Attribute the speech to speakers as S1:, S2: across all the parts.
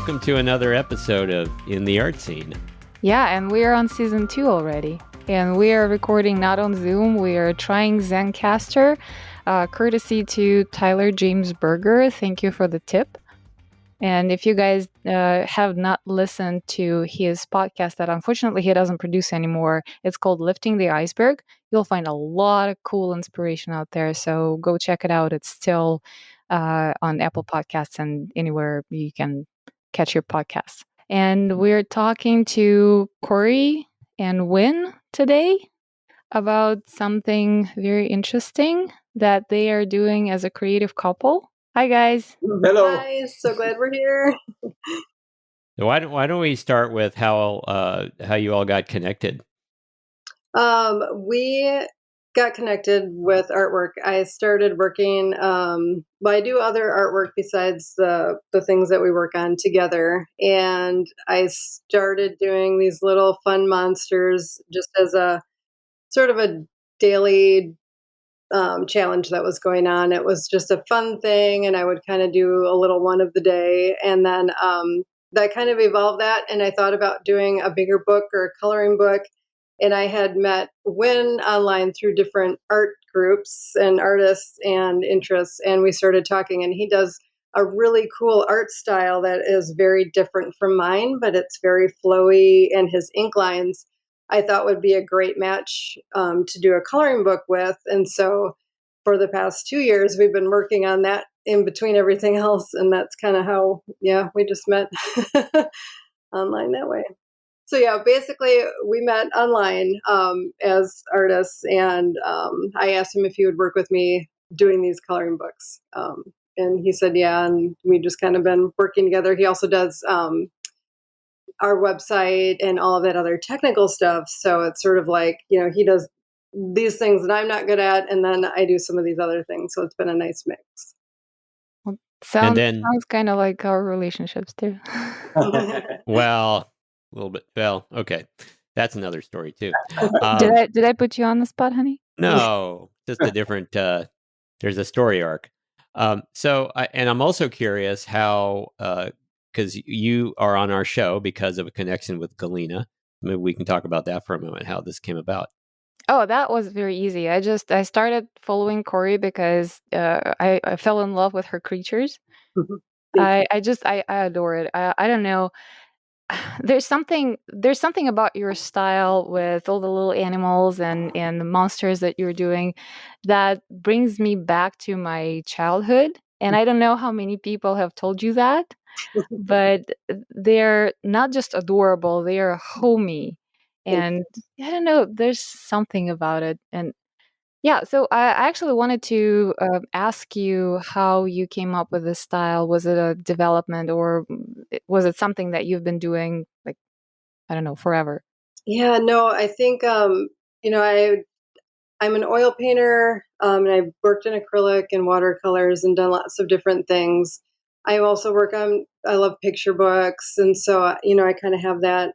S1: welcome to another episode of In the Art Scene.
S2: Yeah, and we are on season 2 already. And we are recording not on Zoom, we are trying Zencastr, courtesy to Tyler James Berger. Thank you for the tip. And if you guys have not listened to his podcast that unfortunately he doesn't produce anymore, it's called Lifting the Iceberg. You'll find a lot of cool inspiration out there. So go check it out. It's still on Apple Podcasts and anywhere you can catch your podcasts. And we're talking to Cori and Winn today about something very interesting that they are doing as a creative couple. Hi, guys.
S3: Hello. Hi, so glad we're here.
S1: Why don't we start with how you all got connected?
S3: We got connected with artwork. I started working. I do other artwork besides the things that we work on together, and I started doing these little fun monsters just as a sort of a daily challenge that was going on. It was just a fun thing, and I would kind of do a little one of the day, and then that kind of evolved that, and I thought about doing a bigger book or a coloring book. And I had met Winn online through different art groups and artists and interests, and we started talking, and he does a really cool art style that is very different from mine, but it's very flowy, and his ink lines I thought would be a great match to do a coloring book with. And so for the past 2 years, we've been working on that in between everything else, and that's kind of how, we just met online that way. So yeah, basically we met online as artists, and I asked him if he would work with me doing these coloring books. And he said, yeah, and we just kind of been working together. He also does our website and all of that other technical stuff. So it's sort of like, he does these things that I'm not good at, and then I do some of these other things. So it's been a nice mix.
S2: Sounds kind of like our relationships too.
S1: Well, a little bit. Well, okay. That's another story too.
S2: Did I put you on the spot, honey?
S1: No, just a different, there's a story arc. And I'm also curious how, because you are on our show because of a connection with Galena. Maybe we can talk about that for a moment, how this came about.
S2: Oh, that was very easy. I started following Cori because I fell in love with her creatures. I adore it. I don't know. There's something about your style with all the little animals and the monsters that you're doing that brings me back to my childhood. And I don't know how many people have told you that, but they're not just adorable, they are homey. And I don't know, there's something about it. And yeah, so I actually wanted to ask you how you came up with this style. Was it a development, or was it something that you've been doing, like, I don't know, forever?
S3: Yeah, no, I think, I'm an oil painter, and I've worked in acrylic and watercolors and done lots of different things. I also I love picture books. And so, I kind of have that,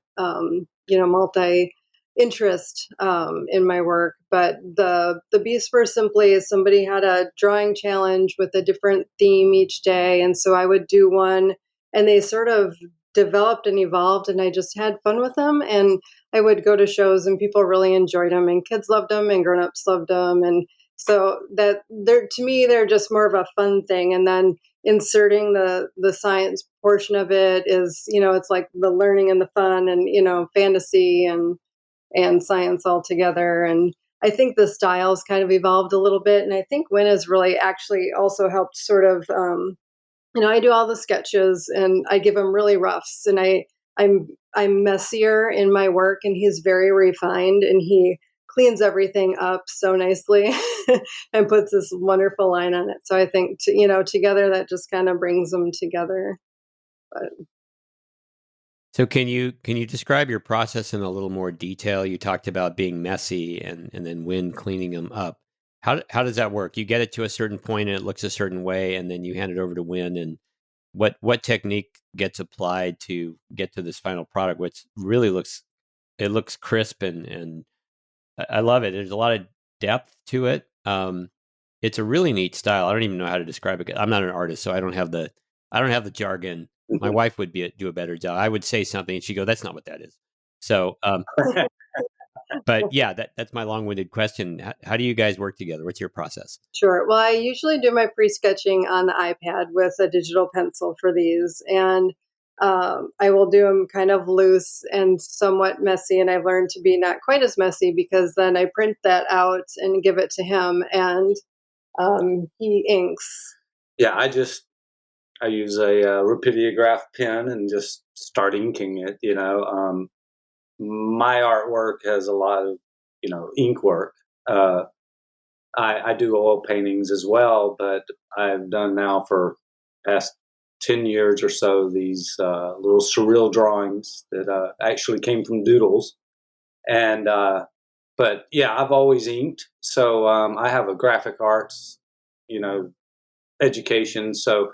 S3: multi-interest in my work. But the Beasts were simply somebody had a drawing challenge with a different theme each day. And so I would do one, and they sort of developed and evolved, and I just had fun with them. And I would go to shows, and people really enjoyed them, and kids loved them, and grown-ups loved them. And so to me, they're just more of a fun thing. And then inserting the science portion of it is, it's like the learning and the fun, and, fantasy and science all together. And I think the styles kind of evolved a little bit. And I think Winn has really actually also helped sort of, I do all the sketches, and I give him really roughs, and I'm messier in my work, and he's very refined, and he cleans everything up so nicely and puts this wonderful line on it. So I think, together that just kind of brings them together. But.
S1: So can you describe your process in a little more detail? You talked about being messy and then Winn cleaning them up. How does that work? You get it to a certain point and it looks a certain way, and then you hand it over to Winn, and what technique gets applied to get to this final product, which really looks crisp and I love it. There's a lot of depth to it. It's a really neat style. I don't even know how to describe it. I'm not an artist, so I don't have the jargon My wife would do a better job. I would say something and she'd go, "That's not what that is." So, but yeah, that's my long-winded question. How do you guys work together? What's your process?
S3: Sure. Well, I usually do my pre-sketching on the iPad with a digital pencil for these, and I will do them kind of loose and somewhat messy. And I've learned to be not quite as messy because then I print that out and give it to him, and he inks.
S4: Yeah, I use a Rapidograph pen and just start inking it. My artwork has a lot of ink work. I do oil paintings as well, but I've done now for past 10 years or so these little surreal drawings that actually came from doodles. And but yeah, I've always inked. So I have a graphic arts, education. So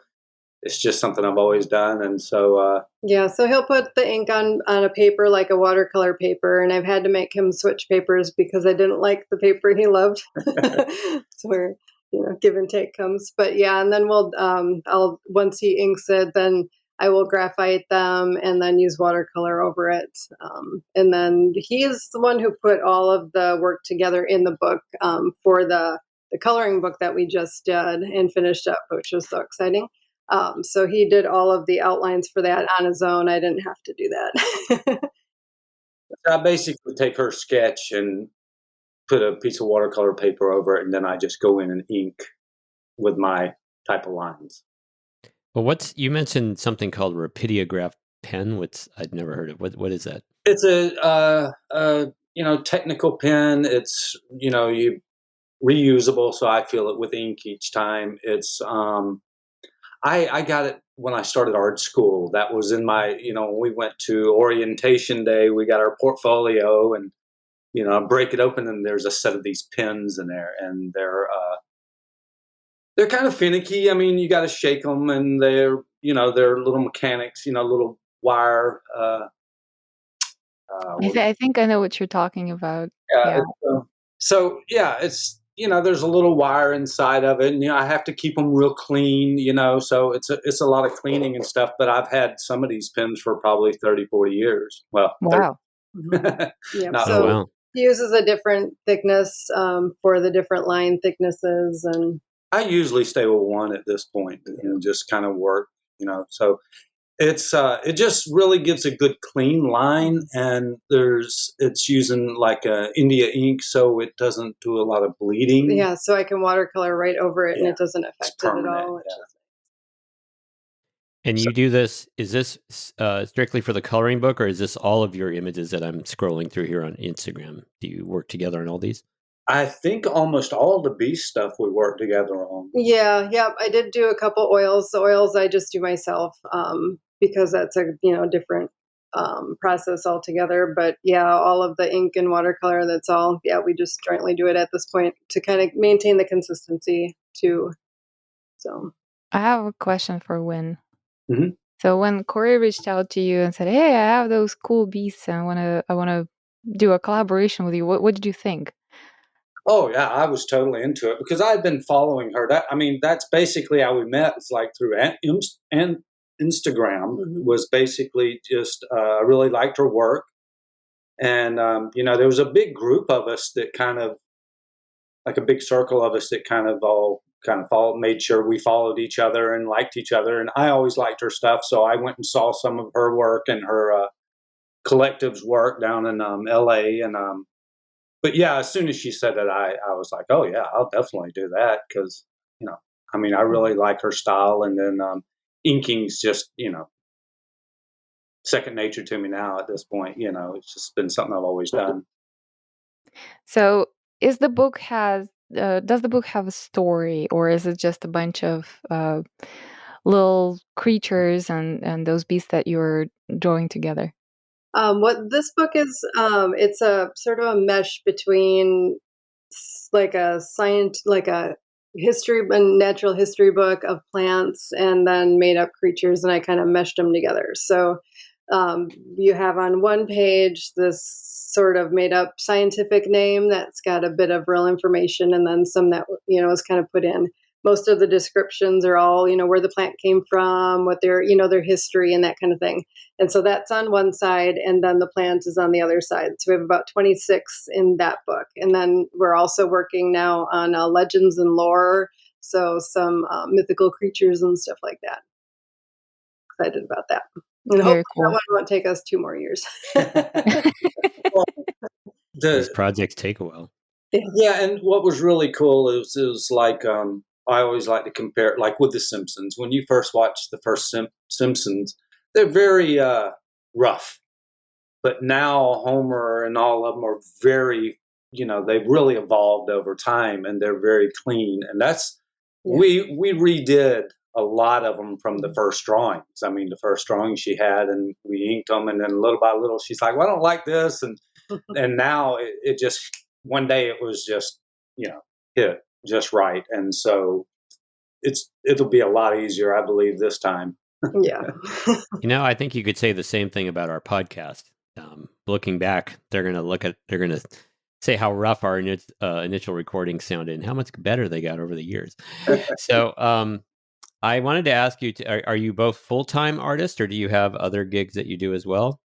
S4: it's just something I've always done. And so
S3: yeah, so he'll put the ink on a paper like a watercolor paper, and I've had to make him switch papers because I didn't like the paper he loved. So where give and take comes. But yeah, and then I'll once he inks it, then I will graphite them and then use watercolor over it. And then he is the one who put all of the work together in the book for the coloring book that we just did and finished up, which was so exciting. So he did all of the outlines for that on his own. I didn't have to do that.
S4: I basically take her sketch and put a piece of watercolor paper over it, and then I just go in and ink with my type of lines.
S1: Well, you mentioned something called Rapidograph pen, which I'd never heard of. What is that?
S4: It's a technical pen. It's you reusable, so I fill it with ink each time. It's I got it when I started art school. That was in my, when we went to orientation day, we got our portfolio and, I break it open and there's a set of these pens in there, and they're kind of finicky. I mean, you got to shake them, and they're little mechanics, little wire.
S2: I think I know what you're talking about.
S4: Yeah. So yeah, it's, there's a little wire inside of it, and I have to keep them real clean, so it's a lot of cleaning and stuff. But I've had some of these pens for probably 30, 40 years. Well,
S2: wow.
S3: Yeah.
S1: Oh, wow.
S3: He uses a different thickness for the different line thicknesses, and
S4: I usually stay with one at this point and just kind of work, so it just really gives a good clean line, and it's using like India ink, so it doesn't do a lot of bleeding.
S3: Yeah, so I can watercolor right over it, and it doesn't affect it at all.
S4: Yeah.
S1: And you do this, is this strictly for the coloring book, or is this all of your images that I'm scrolling through here on Instagram? Do you work together on all these?
S4: I think almost all the Beast stuff we work together on.
S3: Yeah. I did do a couple oils. The oils I just do myself because that's a different process altogether. But yeah, all of the ink and watercolor, that's all. Yeah, we just jointly do it at this point to kind of maintain the consistency too. So
S2: I have a question for Winn.
S4: Mm-hmm.
S2: So when Cori reached out to you and said, "Hey, I have those cool beasts, and I wanna do a collaboration with you," what did you think?
S4: Oh yeah, I was totally into it because I had been following her. That's basically how we met. It's like through and Instagram. Was basically just I really liked her work, and there was a big group of us that kind of, like a big circle of us that kind of all followed, made sure we followed each other and liked each other. And I always liked her stuff, so I went and saw some of her work and her collective's work down in LA. And but yeah, as soon as she said that, I was like, oh yeah, I'll definitely do that, because I really like her style. And then inking's just second nature to me now at this point. It's just been something I've always done.
S2: So does the book have a story, or is it just a bunch of little creatures and those beasts that you're drawing together?
S3: What this book is, it's a sort of a mesh between like a natural history book of plants and then made up creatures, and I kind of meshed them together. So you have on one page this sort of made up scientific name that's got a bit of real information, and then some that is kind of put in. most of the descriptions are all, where the plant came from, what their, their history and that kind of thing. And so that's on one side, and then the plant is on the other side. So we have about 26 in that book. And then we're also working now on legends and lore, so some mythical creatures and stuff like that. Excited about that. And
S2: Very
S3: hopefully
S2: cool.
S3: that one won't take us 2 more years.
S1: These projects take a while.
S4: Yeah, and what was really cool is like I always like to compare, like with The Simpsons. When you first watch the first Simpsons, they're very rough, but now Homer and all of them are very, they've really evolved over time, and they're very clean. And that's we redid a lot of them from the first drawings. I mean, the first drawings she had, and we inked them, and then little by little, she's like, "Well, I don't like this," and now it just. One day it was just, hit just right. And so it'll be a lot easier, I believe, this time.
S3: Yeah.
S1: I think you could say the same thing about our podcast. Looking back, they're going to say how rough our initial recording sounded and how much better they got over the years. So I wanted to ask you, are you both full-time artists, or do you have other gigs that you do as well?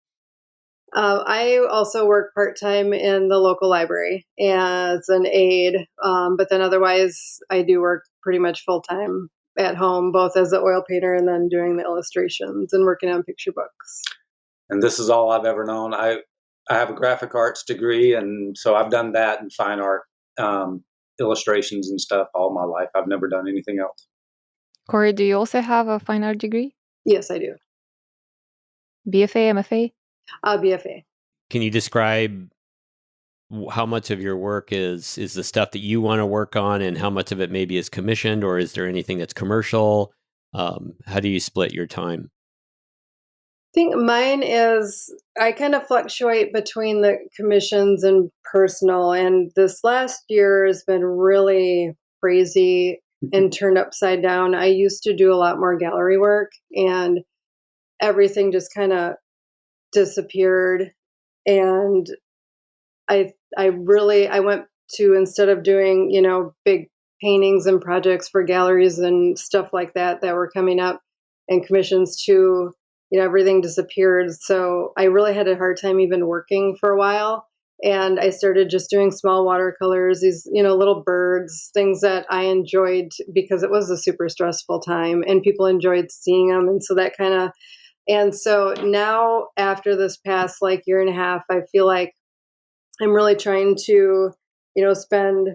S3: I also work part-time in the local library as an aide, but then otherwise I do work pretty much full-time at home, both as an oil painter and then doing the illustrations and working on picture books.
S4: And this is all I've ever known. I have a graphic arts degree, and so I've done that and fine art illustrations and stuff all my life. I've never done anything else.
S2: Cori, do you also have a fine art degree?
S3: Yes, I do.
S2: BFA, MFA?
S3: BFA.
S1: Can you describe how much of your work is the stuff that you want to work on, and how much of it maybe is commissioned, or is there anything that's commercial? How do you split your time?
S3: I think mine is, I kind of fluctuate between the commissions and personal, and this last year has been really crazy and turned upside down. I used to do a lot more gallery work, and everything just kind of disappeared. And I went to, instead of doing, big paintings and projects for galleries and stuff like that were coming up and commissions to, everything disappeared. So I really had a hard time even working for a while. And I started just doing small watercolors, these, little birds, things that I enjoyed because it was a super stressful time and people enjoyed seeing them. And so that kind of, and so now after this past year and a half, I feel like I'm really trying to, spend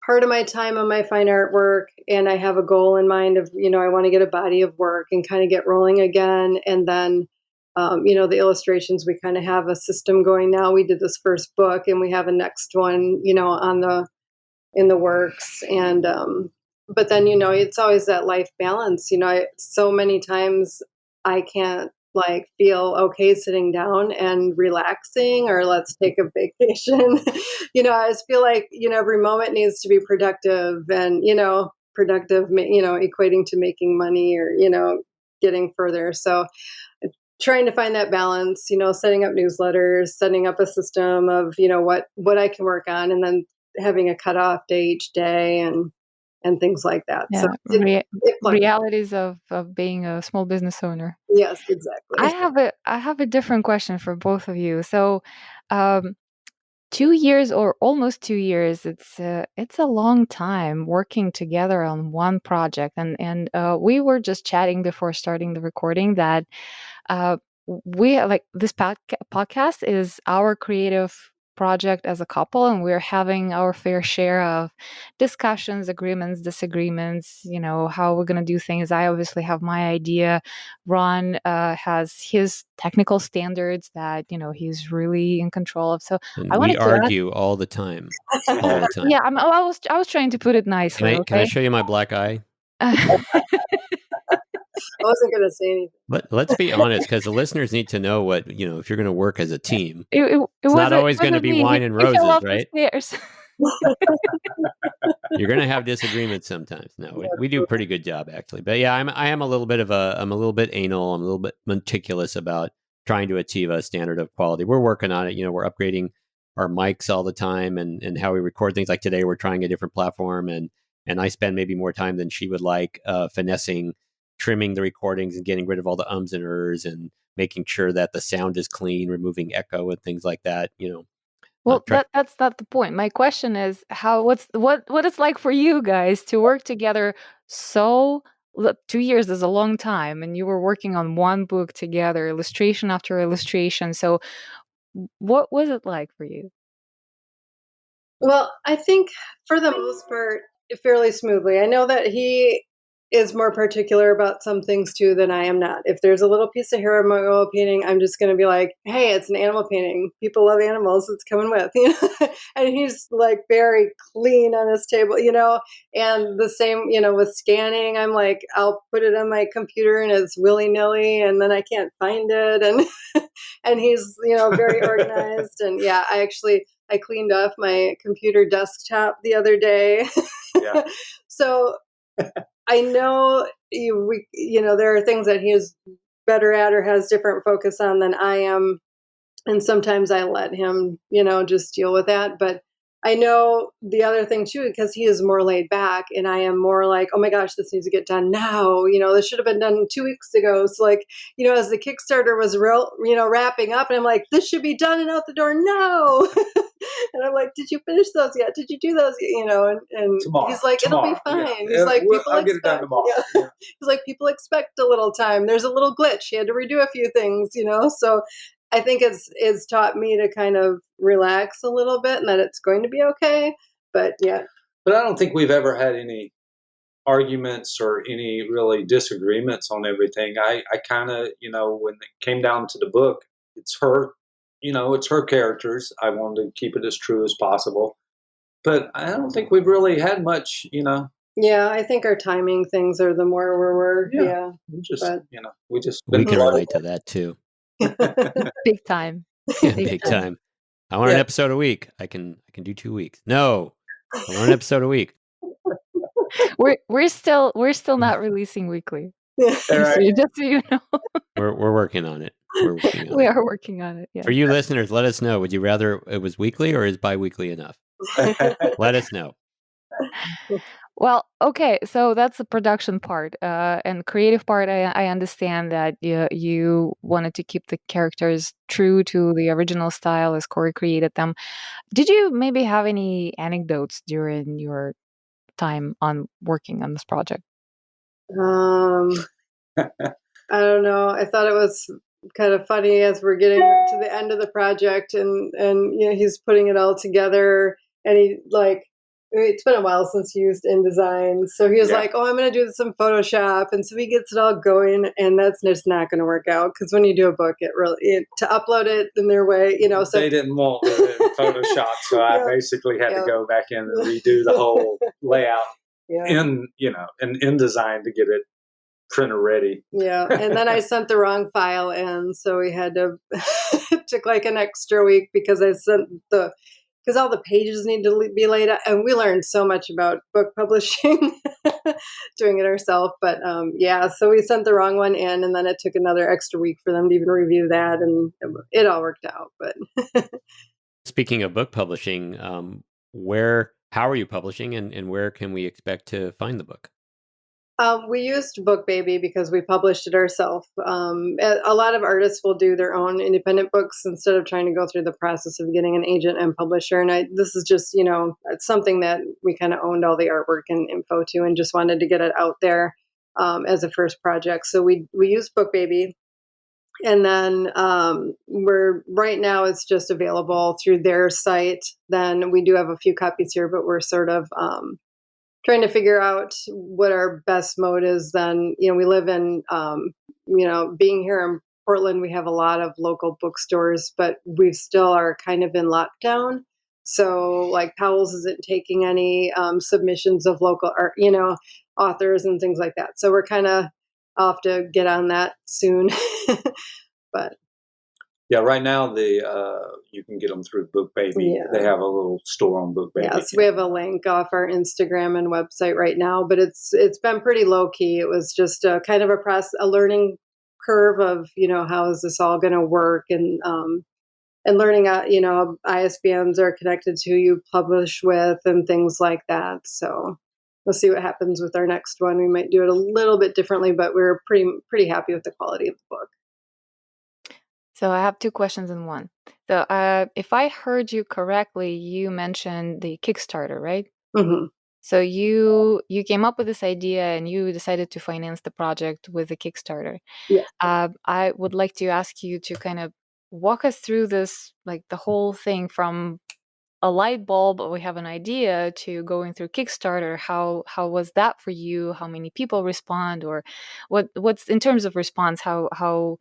S3: part of my time on my fine artwork, and I have a goal in mind of, I want to get a body of work and kind of get rolling again. And then, the illustrations, we kind of have a system going now. We did this first book, and we have a next one, in the works. And, but then, it's always that life balance. So many times I can't feel okay sitting down and relaxing, or let's take a vacation. I just feel like, every moment needs to be productive, and, productive, equating to making money, or, getting further. So trying to find that balance, setting up newsletters, setting up a system of, what I can work on, and then having a cutoff day each day, and things like that.
S2: Yeah,
S3: So
S2: realities of being a small business owner.
S3: Yes, exactly.
S2: I have a different question for both of you. So, 2 years, or almost 2 years, it's a long time working together on one project. And we were just chatting before starting the recording that we this podcast is our creative project as a couple, and we're having our fair share of discussions, agreements, disagreements, how we're going to do things. I obviously have my idea. Ron has his technical standards that he's really in control of. So
S1: and
S2: I wanted
S1: we argue all the time. All the time.
S2: Yeah, I was trying to put it nicely.
S1: Can I show you my black eye?
S3: I wasn't going to say anything.
S1: Let's be honest, because the listeners need to know what, if you're going to work as a team.
S2: It's
S1: not always going to be wine and roses, right? You're going to have disagreements sometimes. No, we do a pretty good job, actually. But yeah, I am a little bit I'm a little bit anal. I'm a little bit meticulous about trying to achieve a standard of quality. We're working on it. We're upgrading our mics all the time, and how we record things. Like today, we're trying a different platform, and and I spend maybe more time than she would like finessing, trimming the recordings and getting rid of all the ums and ers and making sure that the sound is clean, removing echo and things like that.
S2: Well, that's not the point. My question is what it's like for you guys to work together. So 2 years is a long time, and you were working on one book together, illustration after illustration. So what was it like for you?
S3: Well, I think for the most part, fairly smoothly. I know that he is more particular about some things too than I am not. If there's a little piece of hair in my oil painting, I'm just going to be like, hey, it's an animal painting. People love animals. It's coming with, and he's like very clean on his table, and the same, with scanning, I'm like, I'll put it on my computer and it's willy nilly and then I can't find it. And, and he's, very organized. And yeah, I cleaned off my computer desktop the other day.
S4: Yeah.
S3: So I know there are things that he is better at or has different focus on than I am. And sometimes I let him, just deal with that. But I know the other thing too, because he is more laid back and I am more like, oh my gosh, this needs to get done now. This should have been done 2 weeks ago. So like, as the Kickstarter was wrapping up and I'm like, this should be done and out the door now. And I'm like, did you finish those yet? Did you do those? And
S4: tomorrow,
S3: he's like, it'll be fine.
S4: Yeah.
S3: He's like,
S4: I'll get it done tomorrow.
S3: Yeah. He's like, people expect a little time. There's a little glitch. He had to redo a few things, so I think it's taught me to kind of relax a little bit and that it's going to be okay. But yeah.
S4: But I don't think we've ever had any arguments or any really disagreements on everything. I kind of, when it came down to the book, it's her, it's her characters. I wanted to keep it as true as possible. But I don't think we've really had much,
S3: Yeah, I think our timing things are the more where we're, yeah.
S1: We can relate to that too.
S2: Big time.
S1: Big time. I want an episode a week. I can do 2 weeks. No, I want an episode a week.
S2: We're still not releasing weekly.
S3: Yeah.
S2: Right. Just so you know.
S1: We're working on it.
S2: We are working on it. Yeah.
S1: For you listeners, let us know. Would you rather it was weekly or is bi-weekly enough? Let us know.
S2: Well, okay, so that's the production part. And creative part, I understand that you wanted to keep the characters true to the original style as Cori created them. Did you maybe have any anecdotes during your time on working on this project?
S3: I don't know. I thought it was kind of funny as we're getting to the end of the project and he's putting it all together and he it's been a while since he used InDesign. So he was like, oh, I'm going to do some Photoshop. And so he gets it all going and that's just not going to work out. Because when you do a book, to upload it in their way, so
S4: they didn't want it in Photoshop. So I basically had to go back in and redo the whole layout in InDesign to get it printer ready.
S3: Yeah. And then I sent the wrong file in. So we had to, it took like an extra week because I sent because all the pages need to be laid out. And we learned so much about book publishing doing it ourselves. But so we sent the wrong one in and then it took another extra week for them to even review that. And it all worked out. But
S1: speaking of book publishing, how are you publishing and where can we expect to find the book?
S3: We used BookBaby because we published it ourselves. A lot of artists will do their own independent books instead of trying to go through the process of getting an agent and publisher. And this is just, it's something that we kind of owned all the artwork and info to and just wanted to get it out there as a first project. So we used BookBaby. And then right now it's just available through their site. Then we do have a few copies here, but we're sort of trying to figure out what our best mode is. Then, we live in, being here in Portland, we have a lot of local bookstores, but we still are kind of in lockdown. So like Powell's isn't taking any submissions of local art, authors and things like that. So we're kind of off to get on that soon. But
S4: yeah, right now you can get them through BookBaby. They have a little store on BookBaby.
S3: Yes, we have a link off our Instagram and website right now, but it's been pretty low key. It was just a kind of a learning curve of how is this all going to work and learning ISBNs are connected to who you publish with and things like that. So we'll see what happens with our next one. We might do it a little bit differently, but we're pretty happy with the quality of the book.
S2: So I have two questions in one. So if I heard you correctly, you mentioned the Kickstarter, right?
S3: Mm-hmm.
S2: So you came up with this idea and you decided to finance the project with the Kickstarter.
S3: Yes.
S2: I would like to ask you to kind of walk us through this, like the whole thing from a light bulb, we have an idea, to going through Kickstarter. How was that for you? How many people respond, or what's in terms of response? How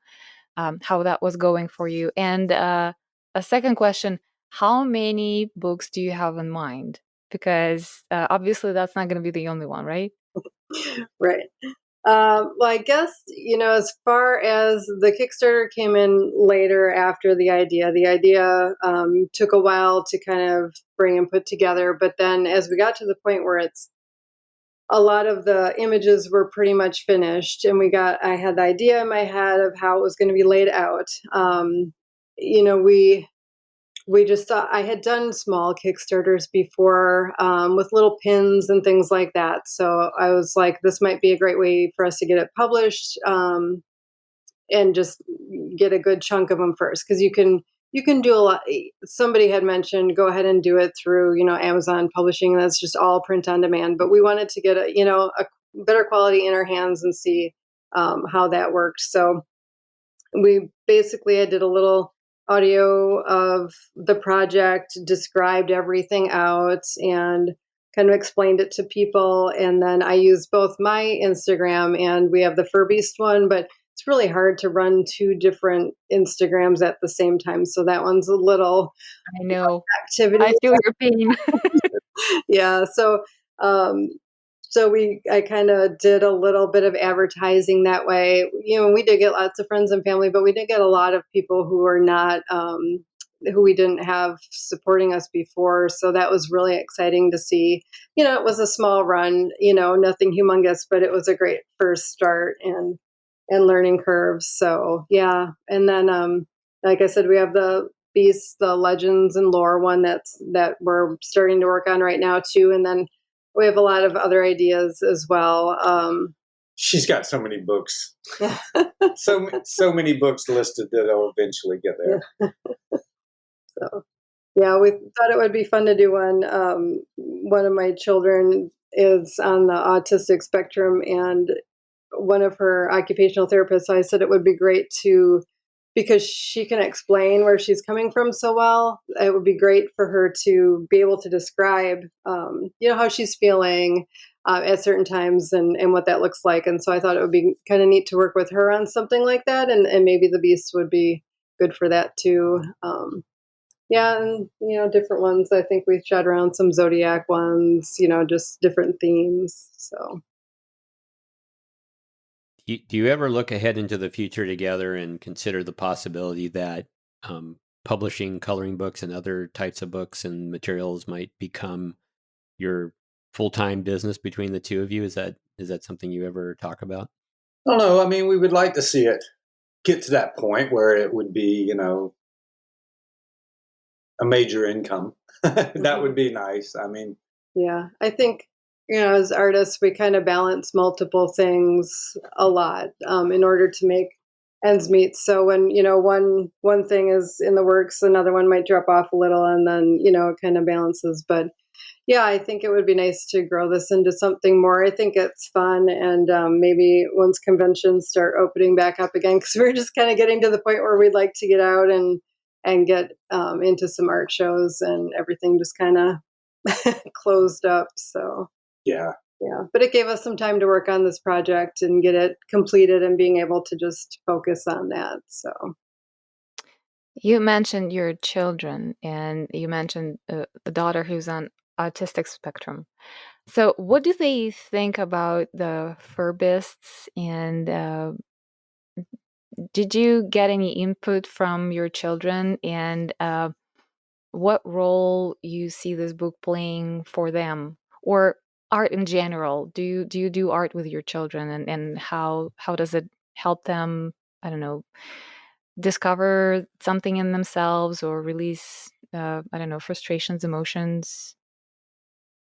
S2: that was going for you? And a second question: how many books do you have in mind? Because obviously that's not going to be the only one, right?
S3: Right. Well, I guess, as far as the Kickstarter came in later after the idea took a while to kind of bring and put together. But then as we got to the point where a lot of the images were pretty much finished, and I had the idea in my head of how it was going to be laid out. We just thought, I had done small Kickstarters before with little pins and things like that. So I was like, this might be a great way for us to get it published and just get a good chunk of them first. Because you can do a lot. Somebody had mentioned, go ahead and do it through, Amazon publishing. That's just all print on demand. But we wanted to get a better quality in our hands and see how that worked. So we basically, I did a little audio of the project, described everything out, and kind of explained it to people. And then I used both my Instagram, and we have the Furbeast one, but it's really hard to run two different Instagrams at the same time. So that one's a little
S2: I know.
S3: activity.
S2: I feel your pain.
S3: Yeah. So I kind of did a little bit of advertising that way. We did get lots of friends and family, but we did get a lot of people who are not, who we didn't have supporting us before. So that was really exciting to see. It was a small run, nothing humongous, but it was a great first start and learning curve. So yeah. And then, like I said, we have the Beasts, the Legends and Lore one that we're starting to work on right now too. And then we have a lot of other ideas as well.
S4: She's got so many books, so many books listed that will eventually get there.
S3: So, yeah, we thought it would be fun to do one. One of my children is on the autistic spectrum, and one of her occupational therapists, I said it would be great because she can explain where she's coming from so well. It would be great for her to be able to describe, how she's feeling at certain times and what that looks like. And so I thought it would be kind of neat to work with her on something like that. And maybe the Beast would be good for that too. Yeah, and different ones. I think we shot around some Zodiac ones, just different themes. So.
S1: Do you ever look ahead into the future together and consider the possibility that publishing coloring books and other types of books and materials might become your full-time business between the two of you? Is that something you ever talk about?
S4: I don't know. I mean, we would like to see it get to that point where it would be, a major income. That would be nice. I mean,
S3: yeah, I think, as artists, we kind of balance multiple things a lot in order to make ends meet. So when, one thing is in the works, another one might drop off a little, and then, it kind of balances. But yeah, I think it would be nice to grow this into something more. I think it's fun. And maybe once conventions start opening back up again, because we're just kind of getting to the point where we'd like to get out and get into some art shows, and everything just kind of closed up. So yeah, but it gave us some time to work on this project and get it completed and being able to just focus on that. So
S2: you mentioned your children, and you mentioned the daughter who's on autistic spectrum. So what do they think about the Furbists, and did you get any input from your children, and what role you see this book playing for them, or art in general? Do you do art with your children, and how does it help them, I don't know, discover something in themselves or release, I don't know, frustrations, emotions?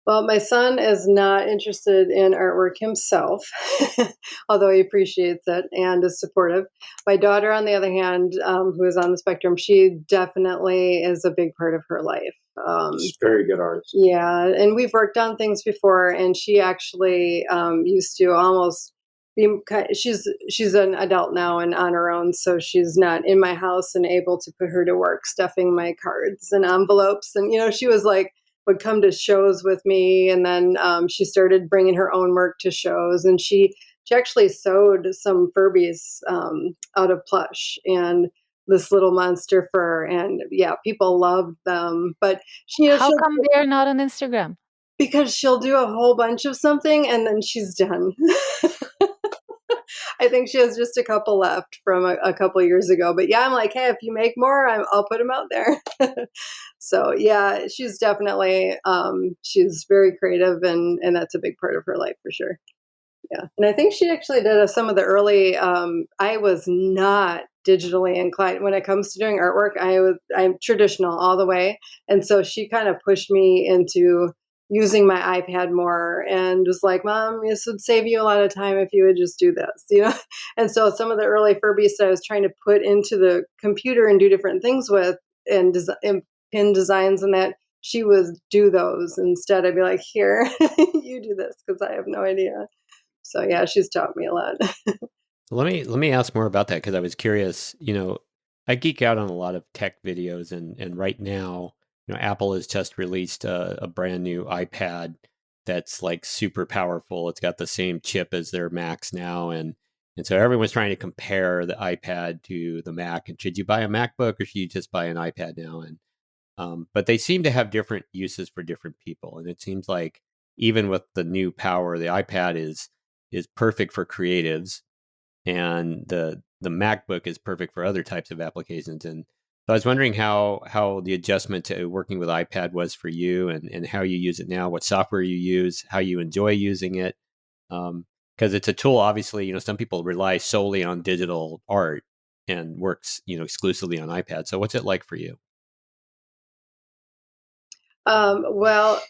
S3: Well, my son is not interested in artwork himself, although he appreciates it and is supportive. My daughter, on the other hand, who is on the spectrum, she definitely is a big part of her life.
S4: She's a very good artist.
S3: Yeah, and we've worked on things before, and she actually used to almost be. She's an adult now and on her own, so she's not in my house and able to put her to work stuffing my cards and envelopes. And she was like would come to shows with me, and then she started bringing her own work to shows, and she actually sewed some Furbeast out of plush and this little monster fur, and yeah, people loved them. But
S2: How come they're not on Instagram?
S3: Because she'll do a whole bunch of something and then she's done. I think she has just a couple left from a couple years ago. But yeah, I'm like, hey, if you make more, I'll put them out there. So yeah, she's definitely she's very creative, and that's a big part of her life for sure. Yeah, and I think she actually did some of the early. I was not digitally inclined when it comes to doing artwork. I'm traditional all the way, and so she kind of pushed me into using my iPad more, and was like, "Mom, this would save you a lot of time if you would just do this," And so some of the early Furbeast I was trying to put into the computer and do different things with, and pin designs, and that she would do those instead. I'd be like, "Here, you do this," because I have no idea. So yeah, she's taught me a lot.
S1: Let me ask more about that, because I was curious. I geek out on a lot of tech videos, and right now, Apple has just released a brand new iPad that's like super powerful. It's got the same chip as their Macs now, and so everyone's trying to compare the iPad to the Mac. And should you buy a MacBook or should you just buy an iPad now? And but they seem to have different uses for different people, and it seems like even with the new power, the iPad is perfect for creatives, and the MacBook is perfect for other types of applications. And so I was wondering how the adjustment to working with iPad was for you, and how you use it now, what software you use, how you enjoy using it. Because it's a tool, obviously, some people rely solely on digital art and works, exclusively on iPad. So what's it like for you?
S3: Well,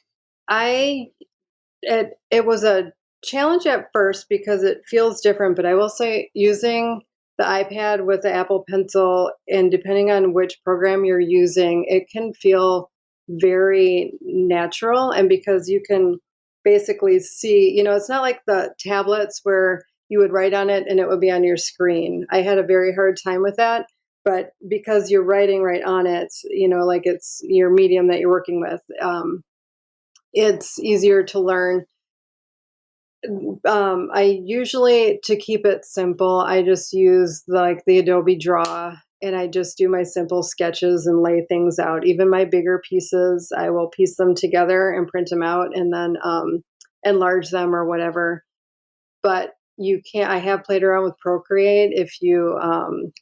S3: it was a challenge at first because it feels different, but I will say using the iPad with the Apple Pencil, and depending on which program you're using, it can feel very natural. And because you can basically see, it's not like the tablets where you would write on it and it would be on your screen. I had a very hard time with that. But because you're writing right on it, like it's your medium that you're working with, it's easier to learn. I usually, to keep it simple, I just use like the Adobe Draw, and I just do my simple sketches and lay things out. Even my bigger pieces, I will piece them together and print them out, and then enlarge them or whatever. But I have played around with Procreate if you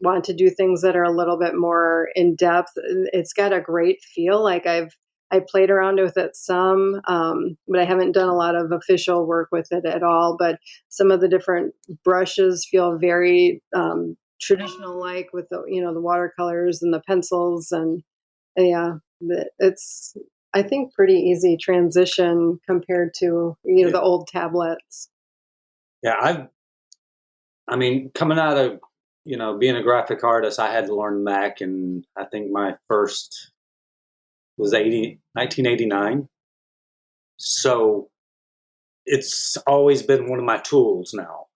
S3: want to do things that are a little bit more in depth. It's got a great feel. Like I played around with it some, but I haven't done a lot of official work with it at all. But some of the different brushes feel very traditional, like with the watercolors and the pencils, and yeah, it's, I think, pretty easy transition compared to the old tablets.
S4: Yeah, I mean, coming out of being a graphic artist, I had to learn Mac, and I think my first was 1989. So it's always been one of my tools now,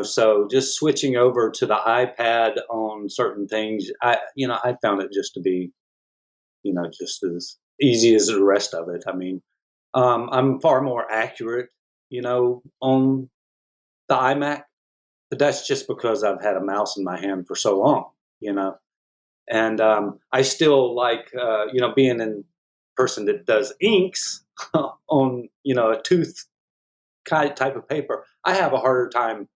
S4: so just switching over to the iPad on certain things, I found it just to be, just as easy as the rest of it. I mean, I'm far more accurate, on the iMac, but that's just because I've had a mouse in my hand for so long, and I still like, being a person that does inks on, a tooth type of paper. I have a harder time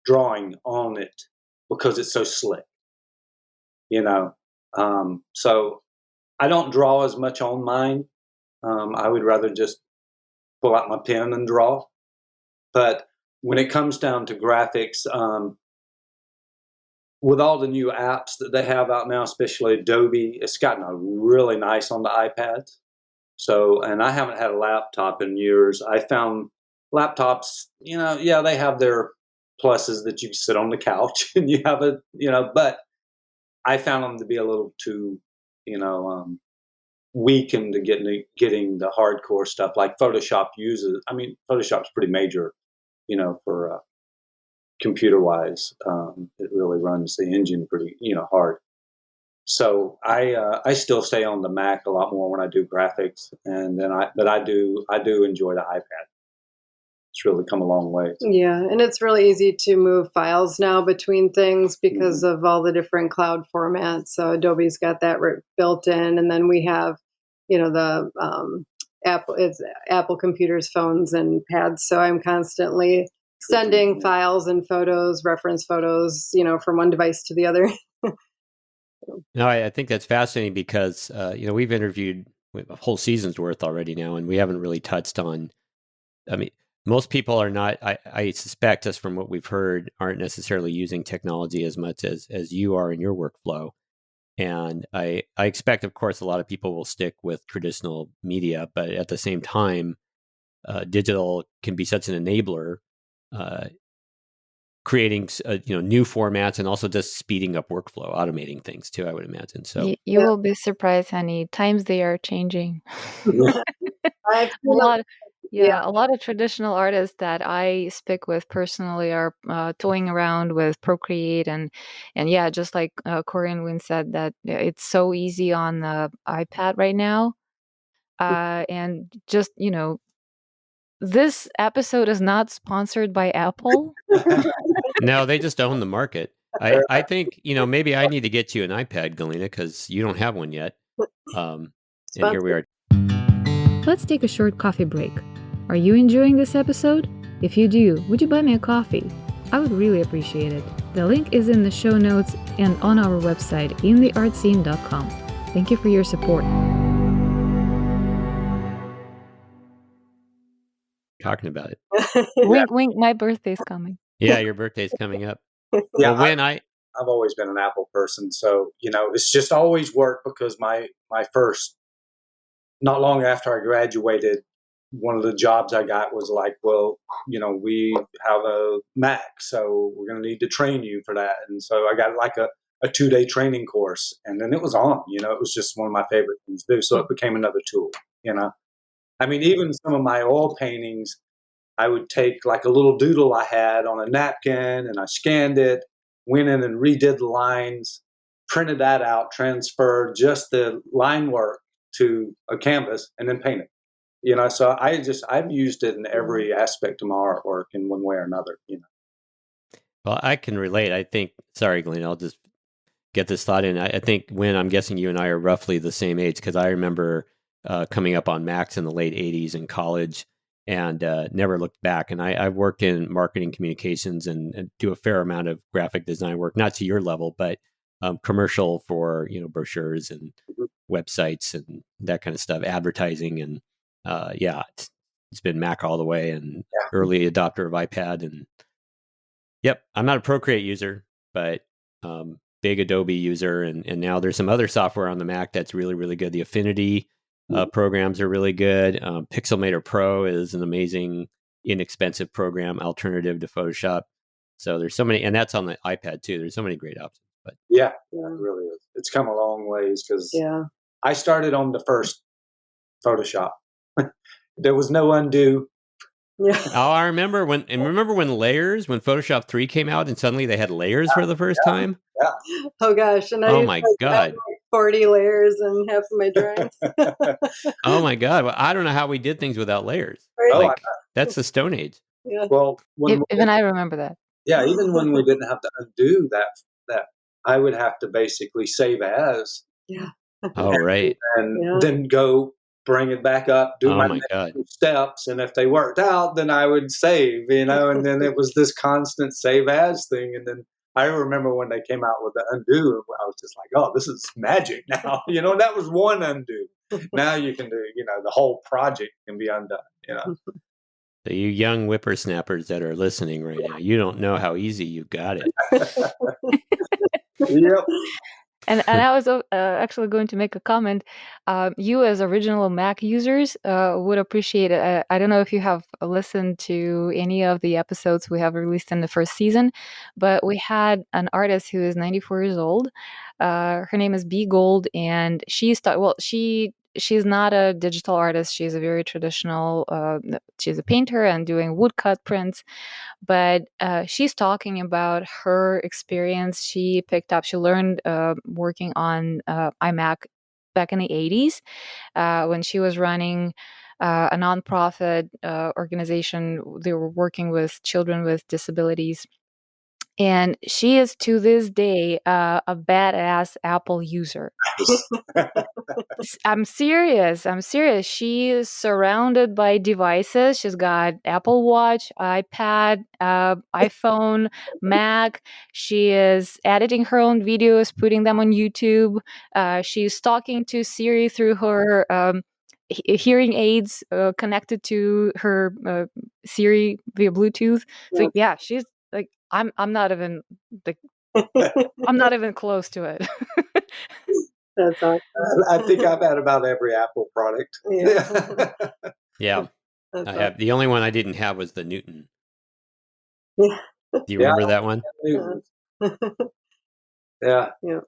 S4: drawing on it because it's so slick, so I don't draw as much on mine. I would rather just pull out my pen and draw. But when it comes down to graphics, with all the new apps that they have out now, especially Adobe, it's gotten really nice on the iPads. So, and I haven't had a laptop in years. I found laptops, yeah, they have their pluses that you sit on the couch and you have but I found them to be a little too, weak into getting the hardcore stuff like Photoshop uses. I mean, Photoshop's pretty major, for computer wise. It really runs the engine pretty, hard. So I still stay on the Mac a lot more when I do graphics, and then I do enjoy the iPad. It's really come a long way.
S3: Yeah, and it's really easy to move files now between things because of all the different cloud formats. So Adobe's got that built in, and then we have, the Apple computers, phones, and pads. So I'm constantly sending files and photos, reference photos, from one device to the other.
S1: No, I think that's fascinating because we've interviewed a whole season's worth already now, and we haven't really touched on. I mean, most people are not. I suspect, just from what we've heard, aren't necessarily using technology as much as you are in your workflow. And I expect, of course, a lot of people will stick with traditional media, but at the same time, digital can be such an enabler. Creating new formats and also just speeding up workflow, automating things too, I would imagine. So
S2: you will be surprised, honey. Times they are changing.
S3: A
S2: lot of traditional artists that I speak with personally are toying around with Procreate and yeah, just like Cori and Winn said, that it's so easy on the iPad right now. And just, this episode is not sponsored by Apple.
S1: No, they just own the market. I think, maybe I need to get you an iPad, Galina, because you don't have one yet. And here we are.
S2: Let's take a short coffee break. Are you enjoying this episode? If you do, would you buy me a coffee? I would really appreciate it. The link is in the show notes and on our website, intheartscene.com. Thank you for your support.
S1: Talking about it.
S2: Wink, wink, my birthday's coming.
S1: Yeah, your birthday's coming up.
S4: Yeah,
S1: well, when
S4: I've always been an Apple person, so it's just always worked because my first, not long after I graduated, one of the jobs I got was like, well, we have a Mac, so we're going to need to train you for that, and so I got like a 2-day training course, and then it was on. It was just one of my favorite things to do, so it became another tool. I mean, even some of my oil paintings, I would take like a little doodle I had on a napkin and I scanned it, went in and redid the lines, printed that out, transferred just the line work to a canvas and then painted. So I've used it in every aspect of my artwork in one way or another.
S1: Well, I can relate. I think, sorry, Glenn, I'll just get this thought in. I think I'm guessing you and I are roughly the same age, because I remember coming up on Macs in the late 80s in college and never looked back. And I've worked in marketing communications and do a fair amount of graphic design work, not to your level, but commercial for, brochures and websites and that kind of stuff, advertising. And it's been Mac all the way, and early adopter of iPad. And yep, I'm not a Procreate user, but big Adobe user. And now there's some other software on the Mac that's really, really good. The Affinity programs are really good. Pixelmator Pro is an amazing, inexpensive program, alternative to Photoshop. So there's so many, and that's on the iPad too. There's so many great options. But
S4: yeah, it really is. It's come a long ways, because I started on the first Photoshop. There was no undo.
S3: Yeah.
S1: Oh, I remember when Photoshop 3 came out and suddenly they had layers for the first time.
S4: Yeah.
S3: Oh gosh. And
S1: oh my God.
S3: 40 layers in half of my drawings.
S1: Oh my God. Well, I don't know how we did things without layers.
S3: Right.
S1: That's the Stone Age.
S3: Yeah.
S4: Well,
S2: even I remember that.
S4: Yeah, even when we didn't have to undo that I would have to basically save as.
S3: Yeah.
S1: Oh, right.
S4: And then go bring it back up, do my steps, and if they worked out, then I would save, and then it was this constant save as thing. And then I remember when they came out with the undo, I was just like, oh, this is magic now. That was one undo. Now you can do, the whole project can be undone,
S1: So you young whippersnappers that are listening right now, you don't know how easy you got it.
S4: Yep.
S2: And I was actually going to make a comment. You, as original Mac users, would appreciate it. I don't know if you have listened to any of the episodes we have released in the first season, but we had an artist who is 94 years old. Her name is B Gold, and she's she's not a digital artist. She's a very traditional. She's a painter and doing woodcut prints. But she's talking about her experience. She learned working on iMac back in the 80s when she was running a nonprofit organization. They were working with children with disabilities. And she is, to this day, a badass Apple user. I'm serious. She is surrounded by devices. She's got Apple Watch, iPad, iPhone, Mac. She is editing her own videos, putting them on YouTube. She's talking to Siri through her hearing aids connected to her Siri via Bluetooth. So yeah, she's like, I'm not even like, I'm not even close to it.
S3: That's awesome.
S4: I think I've had about every Apple product.
S3: Yeah.
S1: Yeah.
S3: That's
S1: I have. The only one I didn't have was the Newton.
S3: Yeah.
S1: Do you remember that one?
S4: Yeah.
S3: Yeah.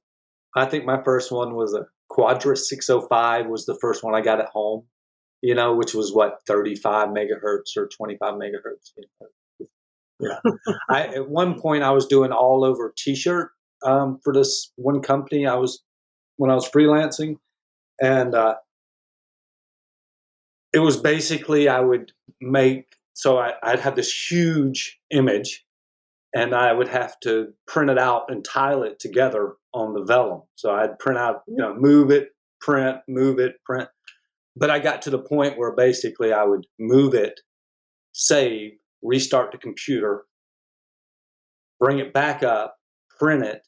S4: I think my first one was a Quadra 605 was the first one I got at home, which was what, 35 megahertz or 25 megahertz. Yeah. At one point I was doing all over t-shirt for this one company when I was freelancing, and it was basically I'd have this huge image, and I would have to print it out and tile it together on the vellum. So I'd print out, move it, print, move it, print. But I got to the point where basically I would move it, save, restart the computer, bring it back up, print it,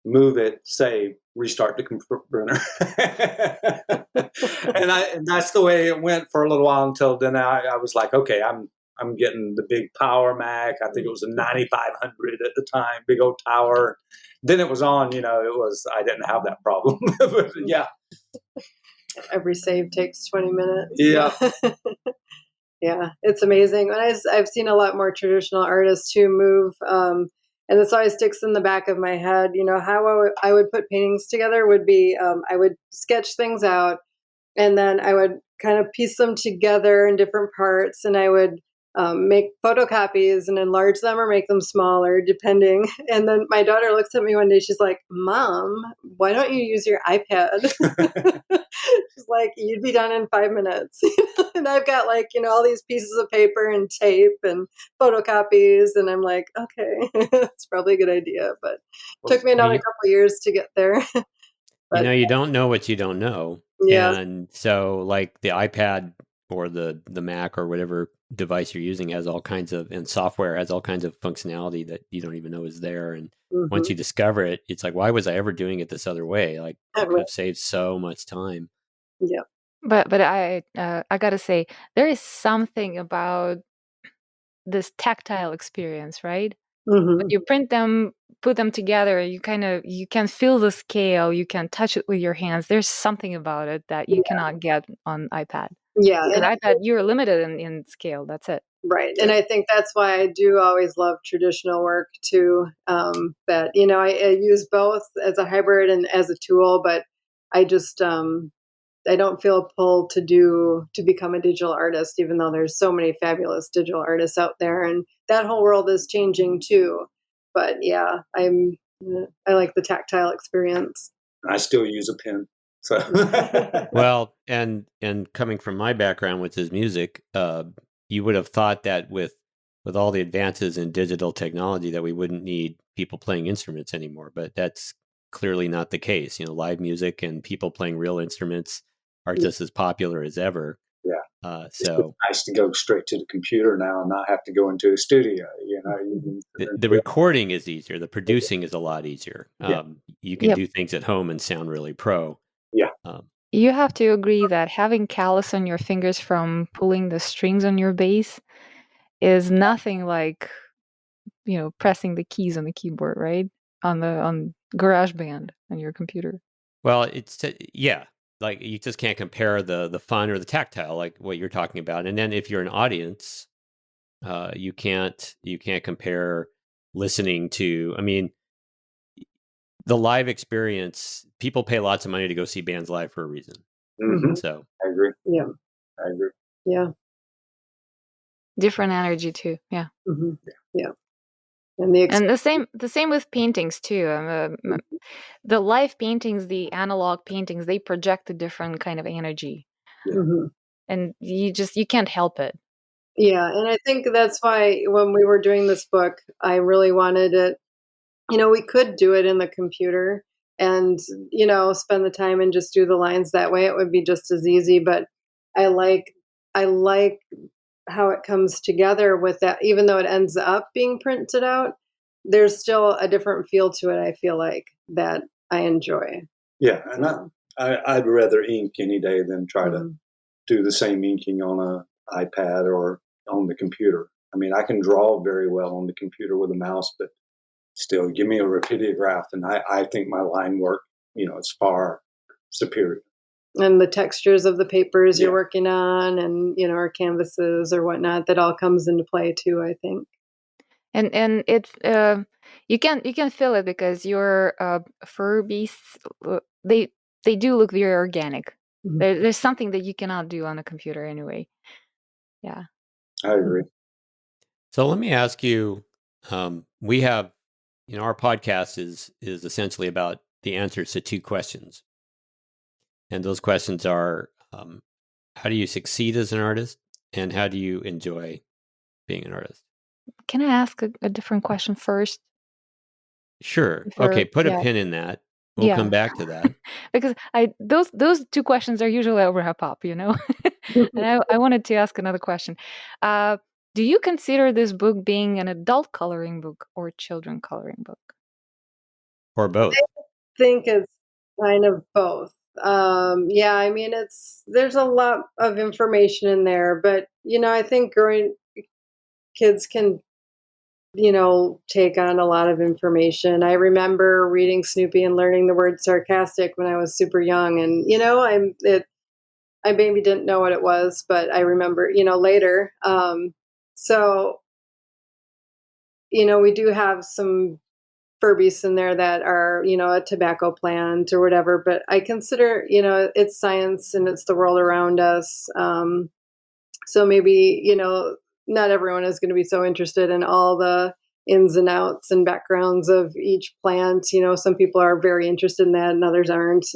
S4: move it, save, restart the printer. and that's the way it went for a little while until then I was like, okay, I'm getting the big Power Mac. I think it was a 9500 at the time, big old tower. Then it was on, I didn't have that problem. But yeah.
S3: Every save takes 20 minutes.
S4: Yeah.
S3: Yeah, it's amazing. And I've seen a lot more traditional artists who move, and this always sticks in the back of my head. How I would put paintings together would be I would sketch things out, and then I would kind of piece them together in different parts, and I would make photocopies and enlarge them or make them smaller, depending. And then my daughter looks at me one day, she's like, "Mom, why don't you use your iPad?" She's like, "You'd be done in 5 minutes." And I've got all these pieces of paper and tape and photocopies, and I'm like, okay, it's probably a good idea, but it took me another couple years to get there. But,
S1: you don't know what you don't know.
S3: Yeah.
S1: And so like the iPad or the Mac or whatever device you're using has all kinds of, and software has all kinds of functionality that you don't even know is there. And once you discover it, it's like, why was I ever doing it this other way? Like, I could have saved so much time.
S3: Yeah.
S2: But I gotta say, there is something about this tactile experience, right? When you print them, put them together, you can feel the scale, you can touch it with your hands. There's something about it that you cannot get on iPad.
S3: Yeah.
S2: And iPad, you're limited in scale. That's it.
S3: Right. And I think that's why I do always love traditional work too. That, I use both as a hybrid and as a tool, but I just, I don't feel pulled to become a digital artist, even though there's so many fabulous digital artists out there, and that whole world is changing too. But yeah, I like the tactile experience.
S4: I still use a pen. So
S1: well, and coming from my background, which is music, you would have thought that with all the advances in digital technology that we wouldn't need people playing instruments anymore, but that's clearly not the case. Live music and people playing real instruments are just as popular as ever.
S4: Yeah.
S1: So
S4: it's nice to go straight to the computer now and not have to go into a studio.
S1: The recording is easier. The producing is a lot easier. You can do things at home and sound really pro.
S4: Yeah.
S2: You have to agree that having callus on your fingers from pulling the strings on your bass is nothing like, pressing the keys on the keyboard, right? On GarageBand on your computer.
S1: Well, it's like you just can't compare the fun or the tactile, like what you're talking about. And then if you're an audience, you can't compare listening to. I mean, the live experience. People pay lots of money to go see bands live for a reason.
S4: Mm-hmm.
S1: So
S4: I agree.
S3: Yeah.
S4: I agree.
S3: Yeah.
S2: Different energy too. Yeah.
S3: Mm-hmm. Yeah.
S2: And the same with paintings too. The live paintings, the analog paintings, they project a different kind of energy, and you can't help it.
S3: Yeah, and I think that's why when we were doing this book, I really wanted it. We could do it in the computer and spend the time and just do the lines that way. It would be just as easy. But I like how it comes together with that. Even though it ends up being printed out, there's still a different feel to it. I feel like that I enjoy.
S4: Yeah, and I'd rather ink any day than try to do the same inking on an iPad or on the computer. I mean, I can draw very well on the computer with a mouse, but still, give me a rapidograph, and I think my line work, is far superior.
S3: And the textures of the papers you're working on, and or canvases or whatnot, that all comes into play too, I think.
S2: And it you can feel it because your Furbeasts, they do look very organic. There's something that you cannot do on a computer anyway. Yeah,
S4: I agree.
S1: So let me ask you, we have, our podcast is essentially about the answers to 2 questions. And those questions are, how do you succeed as an artist? And how do you enjoy being an artist?
S2: Can I ask a different question first?
S1: Sure. Okay, put a pin in that. We'll come back to that.
S2: Because those 2 questions are usually over wrap up, And I wanted to ask another question. Do you consider this book being an adult coloring book or children coloring book?
S1: Or both?
S3: I think it's kind of both. I mean, there's a lot of information in there, but I think kids can take on a lot of information. I remember reading Snoopy and learning the word sarcastic when I was super young, and I maybe didn't know what it was, but I remember later. So we do have some Furbeasts in there that are a tobacco plant or whatever, but I consider it's science and it's the world around us. So maybe not everyone is going to be so interested in all the ins and outs and backgrounds of each plant. Some people are very interested in that and others aren't.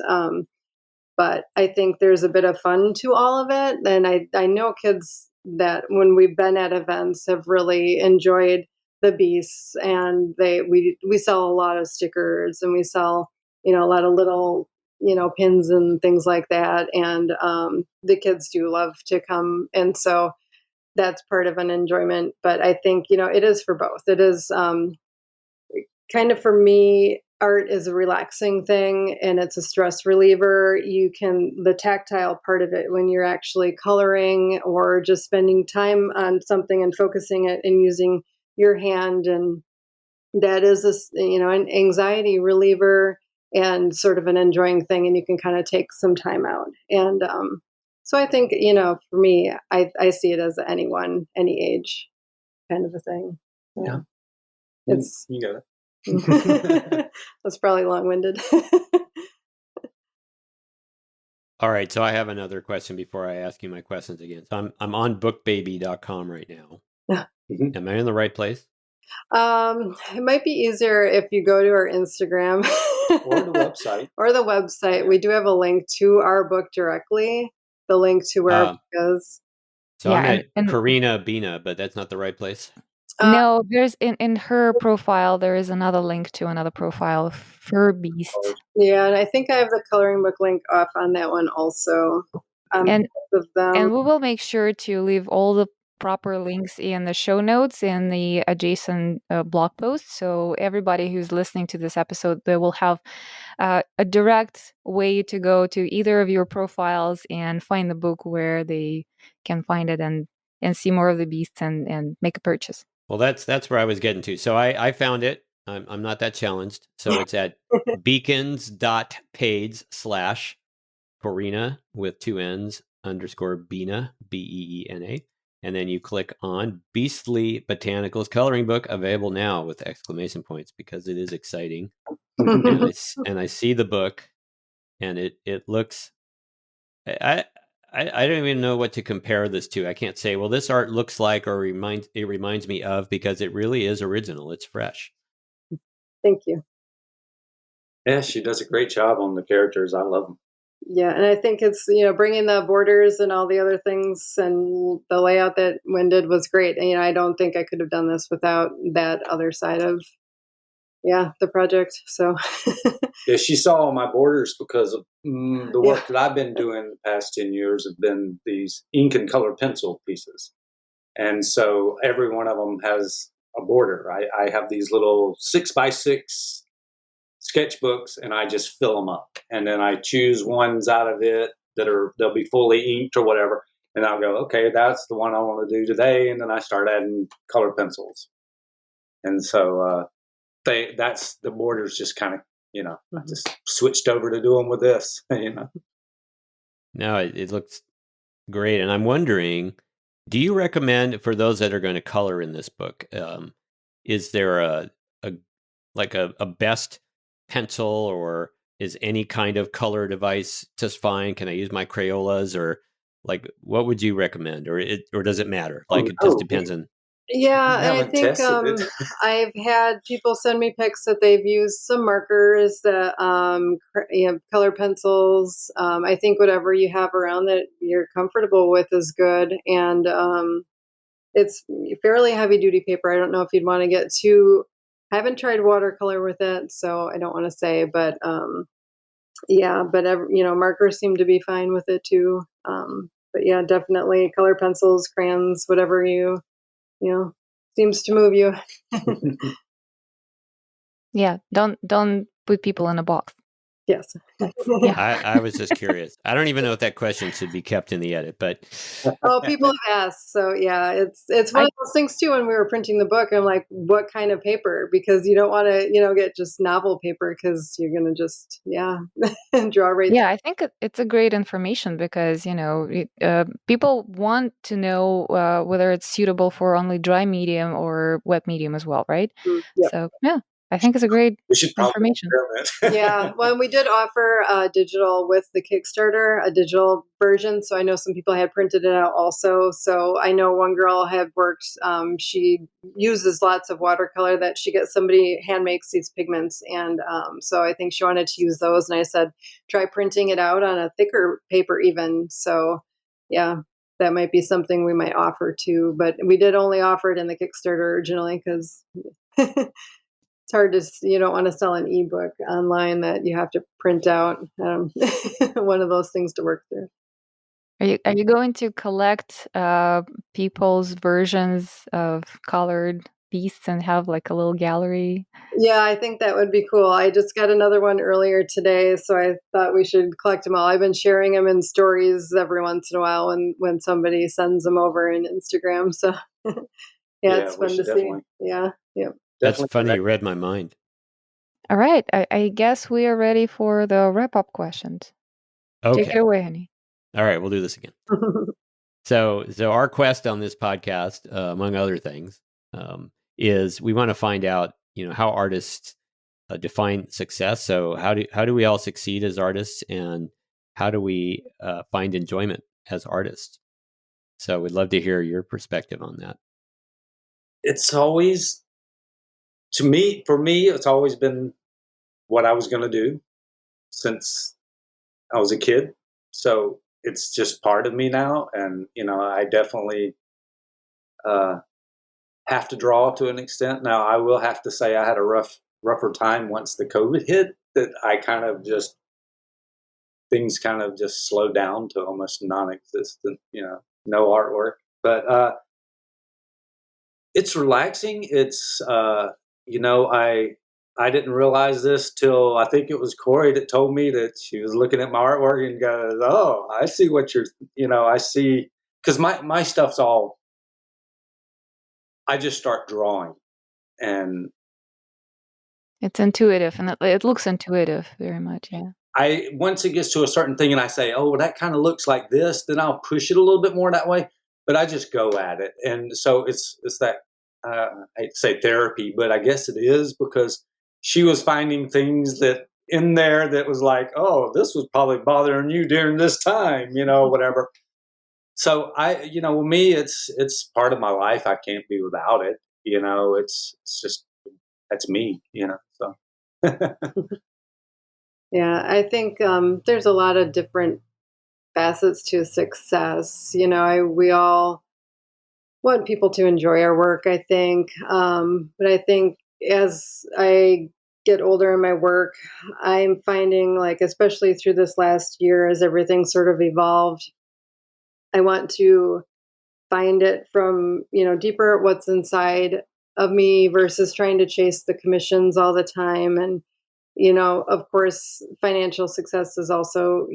S3: But I think there's a bit of fun to all of it. And I know kids that when we've been at events have really enjoyed the beasts, and we sell a lot of stickers, and we sell, a lot of little, pins and things like that. And the kids do love to come. And so that's part of an enjoyment. But I think, it is for both. It is kind of, for me, art is a relaxing thing and it's a stress reliever. The tactile part of it, when you're actually coloring or just spending time on something and focusing it and using your hand, and that is an anxiety reliever and sort of an enjoying thing, and you can kind of take some time out. And so I think, for me, I see it as anyone, any age kind of a thing.
S4: Yeah. You got
S3: it. That's probably long-winded.
S1: All right, so I have another question before I ask you my questions again. So I'm on bookbaby.com right now. Am I in the right place?
S3: It might be easier if you go to our Instagram
S4: or the website.
S3: Or the website. We do have a link to our book directly. The link to where our book goes.
S1: So I'm at Karina Bina, but that's not the right place.
S2: No, there's in her profile, there is another link to another profile, Furbeast.
S3: Yeah, and I think I have the coloring book link off on that one also.
S2: And
S3: both of them.
S2: And we will make sure to leave all the proper links in the show notes and the adjacent blog posts. So everybody who's listening to this episode, they will have a direct way to go to either of your profiles and find the book where they can find it and see more of the beasts and make a purchase.
S1: Well, that's where I was getting to. So I found it. I'm not that challenged. So it's at beacons.page/Corina with 2 N's _Beena, Beena. And then you click on Beastly Botanicals coloring book, available now with exclamation points, because it is exciting. and I see the book, and it looks. I don't even know what to compare this to. I can't say, well, this art looks like or reminds me of, because it really is original. It's fresh.
S3: Thank you.
S4: Yeah, she does a great job on the characters. I love them.
S3: Yeah, and I think it's, bringing the borders and all the other things and the layout that Winn did was great. And, I don't think I could have done this without that other side of, the project. So
S4: Yeah, she saw all my borders because of the work that I've been doing the past 10 years have been these ink and color pencil pieces. And so every one of them has a border. I have these little 6x6 sketchbooks, and I just fill them up. And then I choose ones out of it they'll be fully inked or whatever. And I'll go, okay, that's the one I want to do today. And then I start adding color pencils. And so that's the borders just kind of, I just switched over to do them with this,
S1: No, it looks great. And I'm wondering, do you recommend, for those that are going to color in this book, is there a best pencil, or is any kind of color device just fine? Can I use my Crayolas, or what would you recommend, or does it matter? It just depends on.
S3: Yeah, and I think I've had people send me pics that they've used some markers, that color pencils. I think whatever you have around that you're comfortable with is good, and it's fairly heavy duty paper. I don't know if you'd want to get too. I haven't tried watercolor with it, so I don't want to say, but markers seem to be fine with it too. But yeah, definitely color pencils, crayons, whatever seems to move you.
S2: Yeah, don't put people in a box.
S3: Yes.
S1: I was just curious. I don't even know if that question should be kept in the edit, but
S3: people have asked. So yeah, it's one of those things too. When we were printing the book, I'm like, what kind of paper? Because you don't want to, get just novel paper, because you're gonna just draw right.
S2: Yeah, I think it's a great information, because people want to know whether it's suitable for only dry medium or wet medium as well, right?
S3: Yep.
S2: So yeah, I think it's a great information.
S3: Yeah, well, we did offer digital with the Kickstarter, a digital version. So I know some people had printed it out also. So I know one girl had worked, she uses lots of watercolor that she gets, somebody hand makes these pigments. And so I think she wanted to use those. And I said, try printing it out on a thicker paper even. So yeah, that might be something we might offer too. But we did only offer it in the Kickstarter originally, because it's hard to, you don't want to sell an ebook online that you have to print out. One of those things to work through.
S2: Are you going to collect people's versions of colored beasts and have a little gallery?
S3: Yeah, I think that would be cool. I just got another one earlier today, so I thought we should collect them all. I've been sharing them in stories every once in a while when somebody sends them over in Instagram. So it's fun to see. Yeah.
S1: That's funny. You read my mind.
S2: All right. I guess we are ready for the wrap-up questions.
S1: Okay.
S2: Take it away, honey.
S1: All right, we'll do this again. So our quest on this podcast, among other things, is we want to find out, how artists define success. So how do we all succeed as artists, and how do we find enjoyment as artists? So we'd love to hear your perspective on that.
S4: It's always, for me, it's always been what I was going to do since I was a kid. So it's just part of me now. And, I definitely have to draw to an extent. Now, I will have to say I had a rougher time once the COVID hit, that I kind of just, things kind of just slowed down to almost non-existent, no artwork. But it's relaxing. It's, I didn't realize this till I think it was Cori that told me that she was looking at my artwork and goes, "Oh, I see what you're," I see, because my stuff's all, I just start drawing, and
S2: It's intuitive, and it looks intuitive very much. Yeah.
S4: Once it gets to a certain thing and I say, oh, well, that kind of looks like this, then I'll push it a little bit more that way. But I just go at it. And so it's that, I hate to say therapy, but I guess it is, because she was finding things that in there that was like, oh, this was probably bothering you during this time, whatever. So with me, it's part of my life. I can't be without it. It's just, that's me, so.
S3: Yeah, I think there's a lot of different facets to success. We all want people to enjoy our work, I think. But I think as I get older in my work, I'm finding, like, especially through this last year, as everything sort of evolved, I want to find it from, deeper at what's inside of me versus trying to chase the commissions all the time. And of course, financial success is also,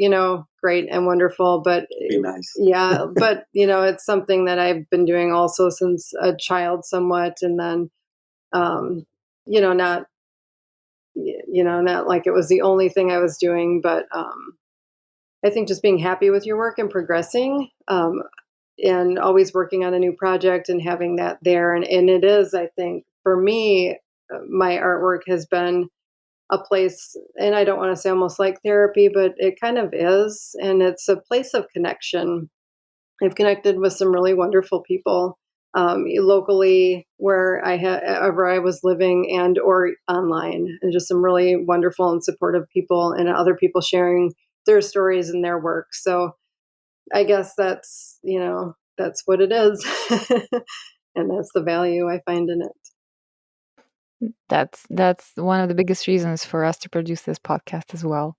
S3: great and wonderful, but
S4: be nice.
S3: Yeah, but it's something that I've been doing also since a child somewhat. And then, not, not like it was the only thing I was doing, but, I think just being happy with your work and progressing, and always working on a new project and having that there. And it is, I think, for me, my artwork has been a place, and I don't want to say almost like therapy, but it kind of is. And it's a place of connection. I've connected with some really wonderful people, locally wherever I was living, and or online, and just some really wonderful and supportive people, and other people sharing their stories and their work. So I guess that's what it is. And that's the value I find in it.
S2: That's one of the biggest reasons for us to produce this podcast as well.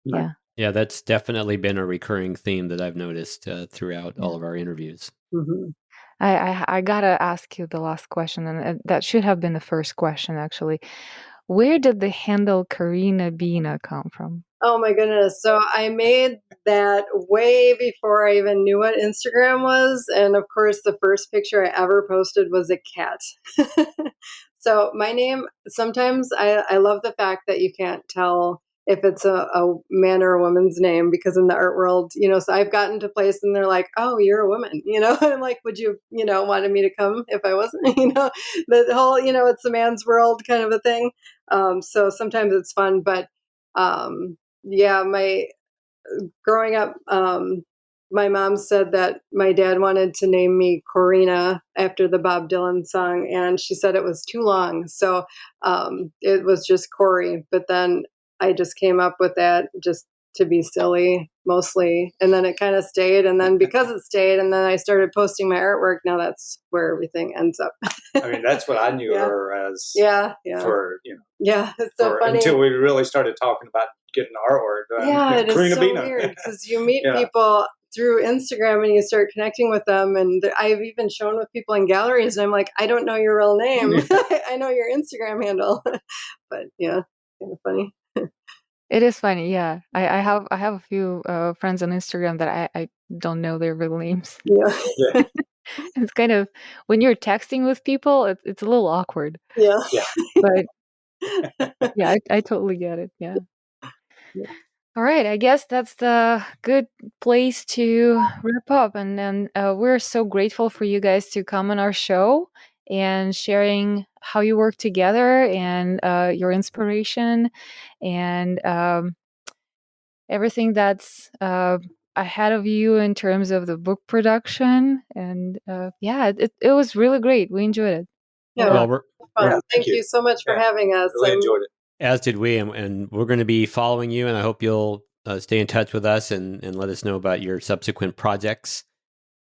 S2: Yeah.
S1: Yeah, that's definitely been a recurring theme that I've noticed throughout all of our interviews.
S3: Mm-hmm.
S2: I gotta ask you the last question, and that should have been the first question, actually. Where did the handle Karina Bina come from?
S3: Oh my goodness. So I made that way before I even knew what Instagram was. And of course, the first picture I ever posted was a cat. So my name, sometimes I love the fact that you can't tell if it's a man or a woman's name, because in the art world, so I've gotten to place and they're like, oh, you're a woman, and I'm like, would you, wanted me to come if I wasn't, the whole, it's a man's world kind of a thing. So sometimes it's fun, but, yeah, growing up, my mom said that my dad wanted to name me Corina after the Bob Dylan song, and she said it was too long. So it was just Cori. But then I just came up with that just to be silly mostly. And then it kind of stayed. And then because it stayed, and then I started posting my artwork, now that's where everything ends up.
S4: I mean, that's what I knew her as.
S3: Yeah.
S4: For,
S3: yeah, it's so funny.
S4: Until we really started talking about getting artwork.
S3: Yeah, it is so weird, because you meet people through Instagram and you start connecting with them. And I've even shown with people in galleries, and I'm like, I don't know your real name. I know your Instagram handle. But yeah, kind of funny.
S2: It is funny, yeah. I have a few friends on Instagram that I don't know their real names.
S3: Yeah.
S2: It's kind of, when you're texting with people, it's a little awkward.
S3: Yeah.
S2: But yeah, I totally get it. Yeah. All right, I guess that's the good place to wrap up. And then we're so grateful for you guys to come on our show and sharing how you work together, and your inspiration, and everything that's ahead of you in terms of the book production. And yeah, it was really great. We enjoyed it.
S3: Yeah, thank you so much for having us.
S4: Really enjoyed it.
S1: As did we, and we're going to be following you, and I hope you'll stay in touch with us and let us know about your subsequent projects.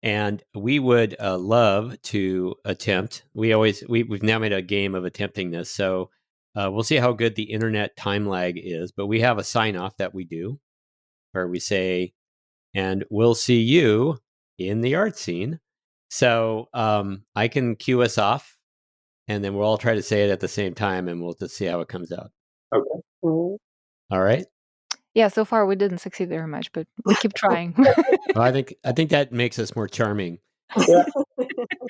S1: And we would love to attempt. We've now made a game of attempting this, so we'll see how good the internet time lag is. But we have a sign off that we do, where we say, "And we'll see you in the art scene." So I can cue us off, and then we'll all try to say it at the same time, and we'll just see how it comes out.
S4: Okay.
S3: Mm-hmm.
S1: All right.
S2: Yeah, so far we didn't succeed very much, but we keep trying.
S1: Well, I think that makes us more charming.
S4: Yeah.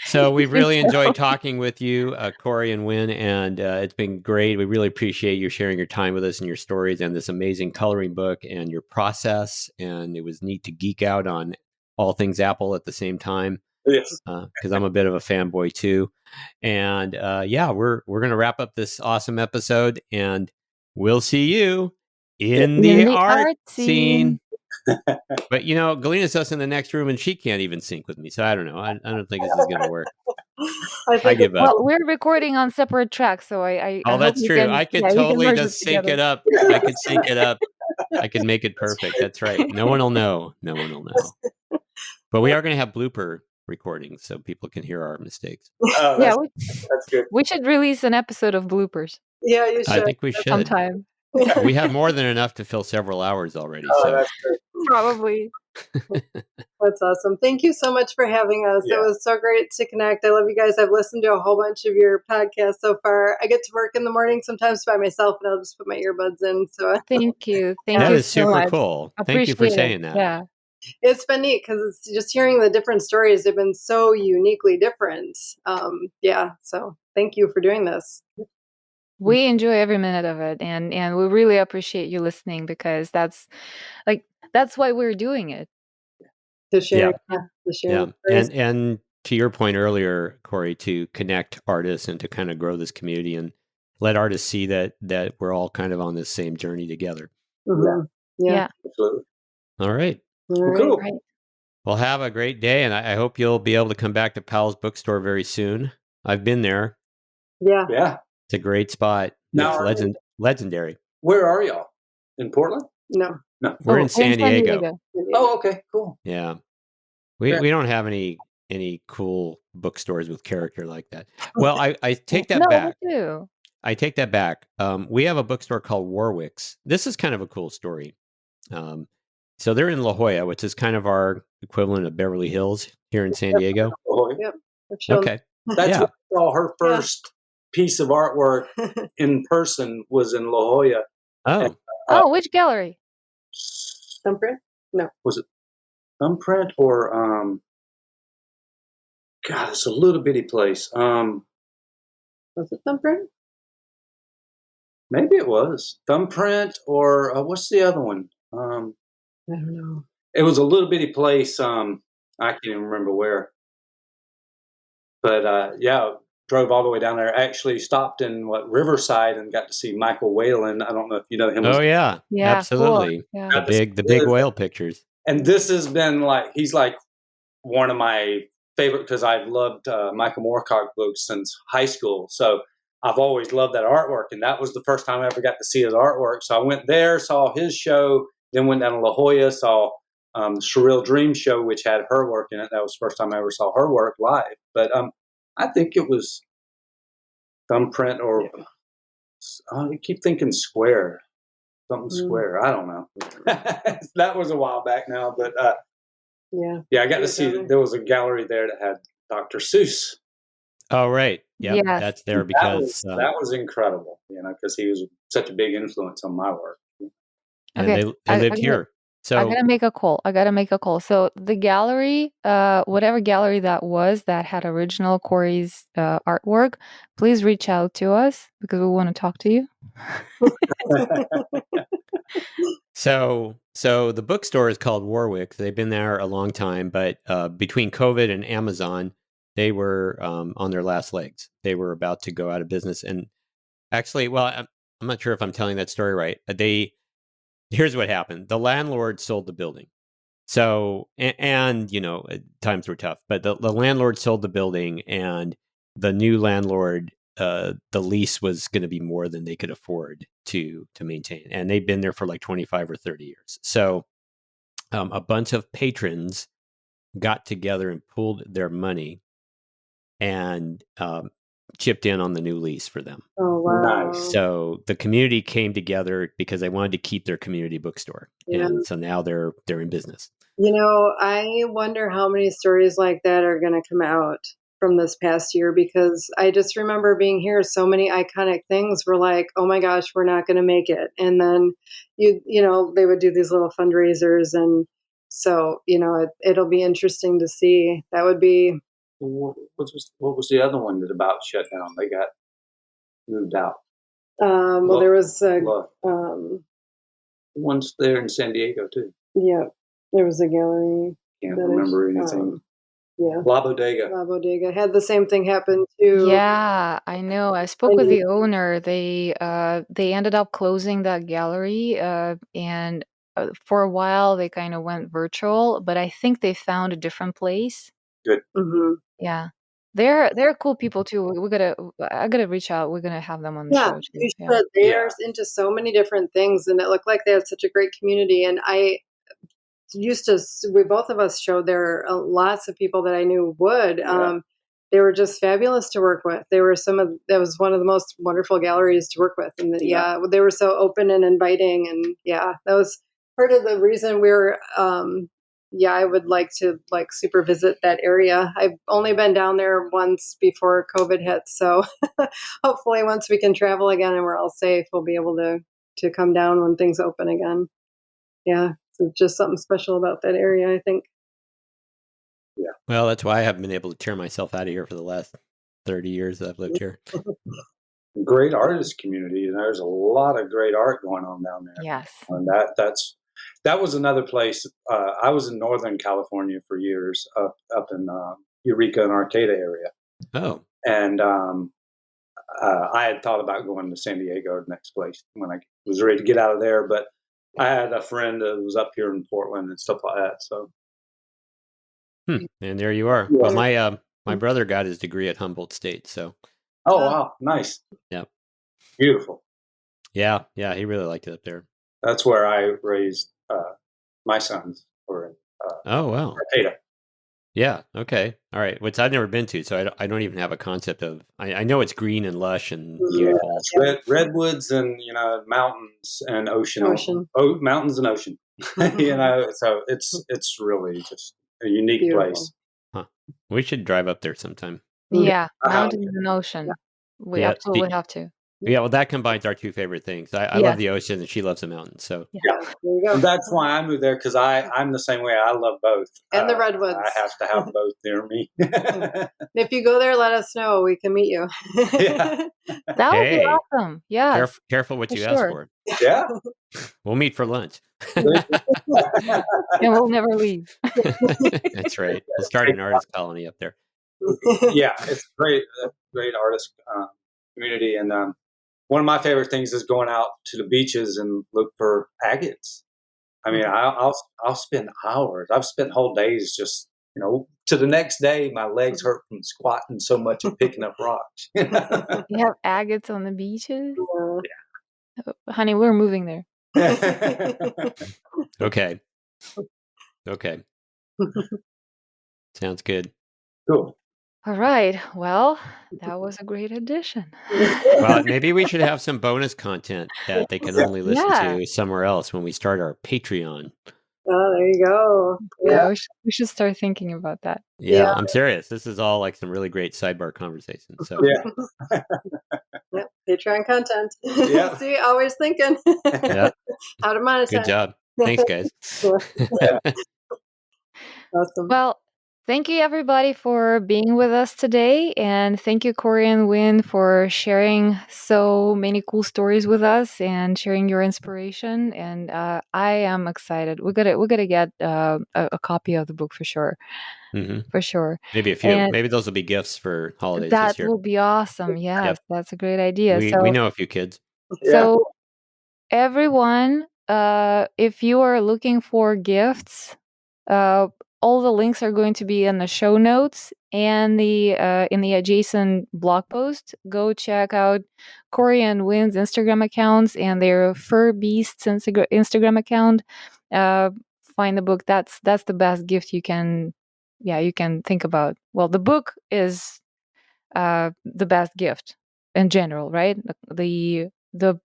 S1: So we've really enjoyed talking with you, Cori and Winn, and it's been great. We really appreciate you sharing your time with us and your stories and this amazing coloring book and your process. And it was neat to geek out on all things Apple at the same time.
S4: Yes.
S1: Because I'm a bit of a fanboy too. And we're going to wrap up this awesome episode, and we'll see you in the art scene. But Galena's us in the next room, and she can't even sync with me. So I don't know. I don't think this is going to work. I give up.
S2: Well, we're recording on separate tracks, so I
S1: that's true. I could totally just sync it up. I could sync it up. I could make it perfect. That's right. No one will know. No one will know. But we are going to have blooper recordings so people can hear our mistakes.
S4: That's good.
S2: We should release an episode of bloopers.
S3: Yeah, you should.
S1: I think we should.
S2: Sometime.
S1: We have more than enough to fill several hours already.
S4: Oh,
S1: so.
S4: That's great.
S2: Probably.
S3: That's awesome. Thank you so much for having us.
S4: Yeah.
S3: It was so great to connect. I love you guys. I've listened to a whole bunch of your podcasts so far. I get to work in the morning sometimes by myself, and I'll just put my earbuds in. So
S2: thank you. Thank
S1: that
S2: you
S1: is
S2: so
S1: super
S2: much.
S1: cool.
S2: Appreciate
S1: Thank you for saying that.
S2: Yeah.
S3: It's been neat because it's just hearing the different stories. They've been so uniquely different. So thank you for doing this.
S2: We enjoy every minute of it, and we really appreciate you listening, because that's why we're doing it.
S3: To share,
S1: And to your point earlier, Cori, to connect artists and to kind of grow this community and let artists see that we're all kind of on this same journey together.
S3: Mm-hmm. Yeah.
S4: Absolutely.
S1: All right.
S4: Cool.
S2: Right.
S1: Well, have a great day, and I hope you'll be able to come back to Powell's Bookstore very soon. I've been there.
S3: Yeah.
S1: It's a great spot.
S4: Now,
S1: It's legendary.
S4: Where are y'all? In Portland?
S3: No.
S1: We're in San Diego.
S4: Oh, okay, cool.
S1: Yeah. We don't have any cool bookstores with character like that. Well, I take that back.
S2: We do.
S1: I take that back. We have a bookstore called Warwick's. This is kind of a cool story. So they're in La Jolla, which is kind of our equivalent of Beverly Hills here in San Diego.
S3: Yep.
S1: Okay.
S4: That's what I saw. Her first piece of artwork in person was in La Jolla.
S1: Oh.
S2: And, which gallery?
S3: Thumbprint? No.
S4: Was it Thumbprint or God, it's a little bitty place.
S3: Was it Thumbprint?
S4: Maybe it was Thumbprint or what's the other one?
S3: I don't know.
S4: It was a little bitty place. I can't even remember where. But drove all the way down there. Actually stopped in Riverside and got to see Michael Whalen. I don't know if you know him.
S1: Oh yeah, absolutely.
S2: Cool. Yeah.
S1: The big whale pictures.
S4: And this has been he's one of my favorite, because I've loved Michael Moorcock books since high school. So I've always loved that artwork, and that was the first time I ever got to see his artwork. So I went there, saw his show, then went down to La Jolla, saw Surreal Dream Show, which had her work in it. That was the first time I ever saw her work live. But I think it was Thumbprint or I keep thinking Square. Something Square. I don't know. That was a while back now, but I got to see there was a gallery there that had Dr. Seuss.
S1: Oh right,
S2: yes.
S1: That's there because
S4: that was incredible. Because he was such a big influence on my work.
S1: And they lived here. So
S2: I gotta make a call. So the gallery, whatever gallery that was that had original Cori's artwork, please reach out to us because we want to talk to you.
S1: So the bookstore is called Warwick. They've been there a long time, but between COVID and Amazon, they were on their last legs. They were about to go out of business. And actually, well, I'm not sure if I'm telling that story right. Here's what happened. The landlord sold the building. So, and times were tough, but the landlord sold the building, and the new landlord, the lease was going to be more than they could afford to maintain. And they've been there for 25 or 30 years. So a bunch of patrons got together and pooled their money and chipped in on the new lease for them.
S3: Oh, wow.
S4: Nice.
S1: So the community came together because they wanted to keep their community bookstore.
S3: Yeah.
S1: And so now they're in business.
S3: I wonder how many stories like that are going to come out from this past year, because I just remember being here. So many iconic things were like, oh my gosh, we're not going to make it. And then, they would do these little fundraisers. And so, it'll be interesting to see. That would be
S4: what was the other one that about shut down? They got moved out.
S3: Well, there was
S4: one's there in San Diego too.
S3: Yeah, there was a gallery.
S4: Can't remember anything.
S3: Yeah,
S4: La Bodega.
S3: La Bodega had the same thing happen too.
S2: Yeah, I know. I spoke with the owner. They ended up closing that gallery, and for a while they kind of went virtual, but I think they found a different place.
S4: Good.
S3: Mm-hmm.
S2: Yeah. They're cool people too. I gotta reach out. We're gonna have them on the show too.
S3: You should. They are into so many different things, and it looked like they had such a great community. And we both of us showed there lots of people that I knew would. They were just fabulous to work with. That was one of the most wonderful galleries to work with, and they were so open and inviting, and that was part of the reason we were. I would like to super visit that area. I've only been down there once before COVID hit, so hopefully once we can travel again and we're all safe, we'll be able to come down when things open again. Yeah, so just something special about that area, I think.
S1: Yeah. Well, that's why I haven't been able to tear myself out of here for the last 30 years that I've lived here.
S4: Great artist community, and there's a lot of great art going on down there.
S2: Yes.
S4: And that was another place. I was in Northern California for years, up in Eureka and Arcata area.
S1: Oh.
S4: And I had thought about going to San Diego, the next place, when I was ready to get out of there. But I had a friend that was up here in Portland and stuff like that. So.
S1: And there you are. Yeah. Well, my brother got his degree at Humboldt State. So.
S4: Oh, wow. Nice.
S1: Yeah.
S4: Beautiful.
S1: Yeah. He really liked it up there.
S4: That's where I raised my sons.
S1: Oh, wow.
S4: Arcata.
S1: Yeah. Okay. All right. Which I've never been to, so I don't even have a concept of. I know it's green and lush and beautiful.
S4: Redwoods and mountains and ocean. Oh, mountains and ocean. So it's really just a unique place.
S1: Huh. We should drive up there sometime.
S2: Yeah, mountains and ocean. We absolutely have to.
S1: Yeah, well, that combines our two favorite things. I love the ocean, and she loves the mountains. So
S3: there you go.
S4: That's why I moved there, because I'm the same way. I love both,
S3: and the redwoods.
S4: I have to have both near me.
S3: If you go there, let us know. We can meet you.
S2: That would be awesome. Yeah,
S1: careful what you ask for.
S4: Yeah,
S1: we'll meet for lunch,
S2: and we'll never leave.
S1: That's right. We'll start an artist colony up there.
S4: Yeah, it's great artist community, and one of my favorite things is going out to the beaches and look for agates. I mean, I'll spend hours. I've spent whole days just, to the next day, my legs hurt from squatting so much and picking up rocks.
S2: You have agates on the beaches?
S4: Yeah.
S2: Honey, we're moving there.
S1: Okay. Sounds good.
S4: Cool.
S2: All right. Well, that was a great addition.
S1: Well, maybe we should have some bonus content that they can only listen to somewhere else when we start our Patreon.
S3: Oh, there you go.
S2: Yeah, we should start thinking about that.
S1: Yeah, I'm serious. This is all like some really great sidebar conversations. So
S3: Yep, Patreon content.
S4: Yeah.
S3: See, always thinking.
S1: Yeah.
S3: How to monetize.
S1: Good job. Thanks, guys.
S3: Awesome.
S2: Well, thank you, everybody, for being with us today. And thank you, Cori and Winn, for sharing so many cool stories with us and sharing your inspiration. And I am excited. We're gonna get a copy of the book for sure.
S1: Mm-hmm.
S2: For sure.
S1: Maybe a few. Maybe those will be gifts for holidays this year.
S2: That will be awesome. Yes, That's a great idea.
S1: We know a few kids.
S2: So everyone, if you are looking for gifts, all the links are going to be in the show notes and in the adjacent blog post. Go check out Cori and Winn's Instagram accounts and their Furbeast's Instagram account. Find the book. That's the best gift you can think about. Well, the book is the best gift in general, right? The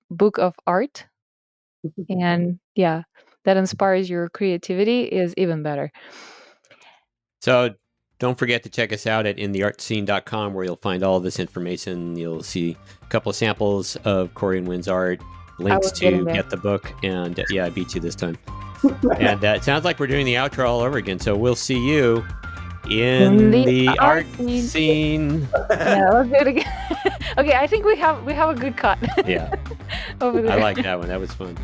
S2: book of art, and that inspires your creativity is even better.
S1: So don't forget to check us out at intheartscene.com, where you'll find all of this information. You'll see a couple of samples of Cori and Winn's art, links to get the book, and I beat you this time. And it sounds like we're doing the outro all over again. So we'll see you in the art scene.
S2: Yeah, let's do it again. Okay, I think we have a good cut.
S1: Yeah.
S2: Over there.
S1: I like that one. That was fun.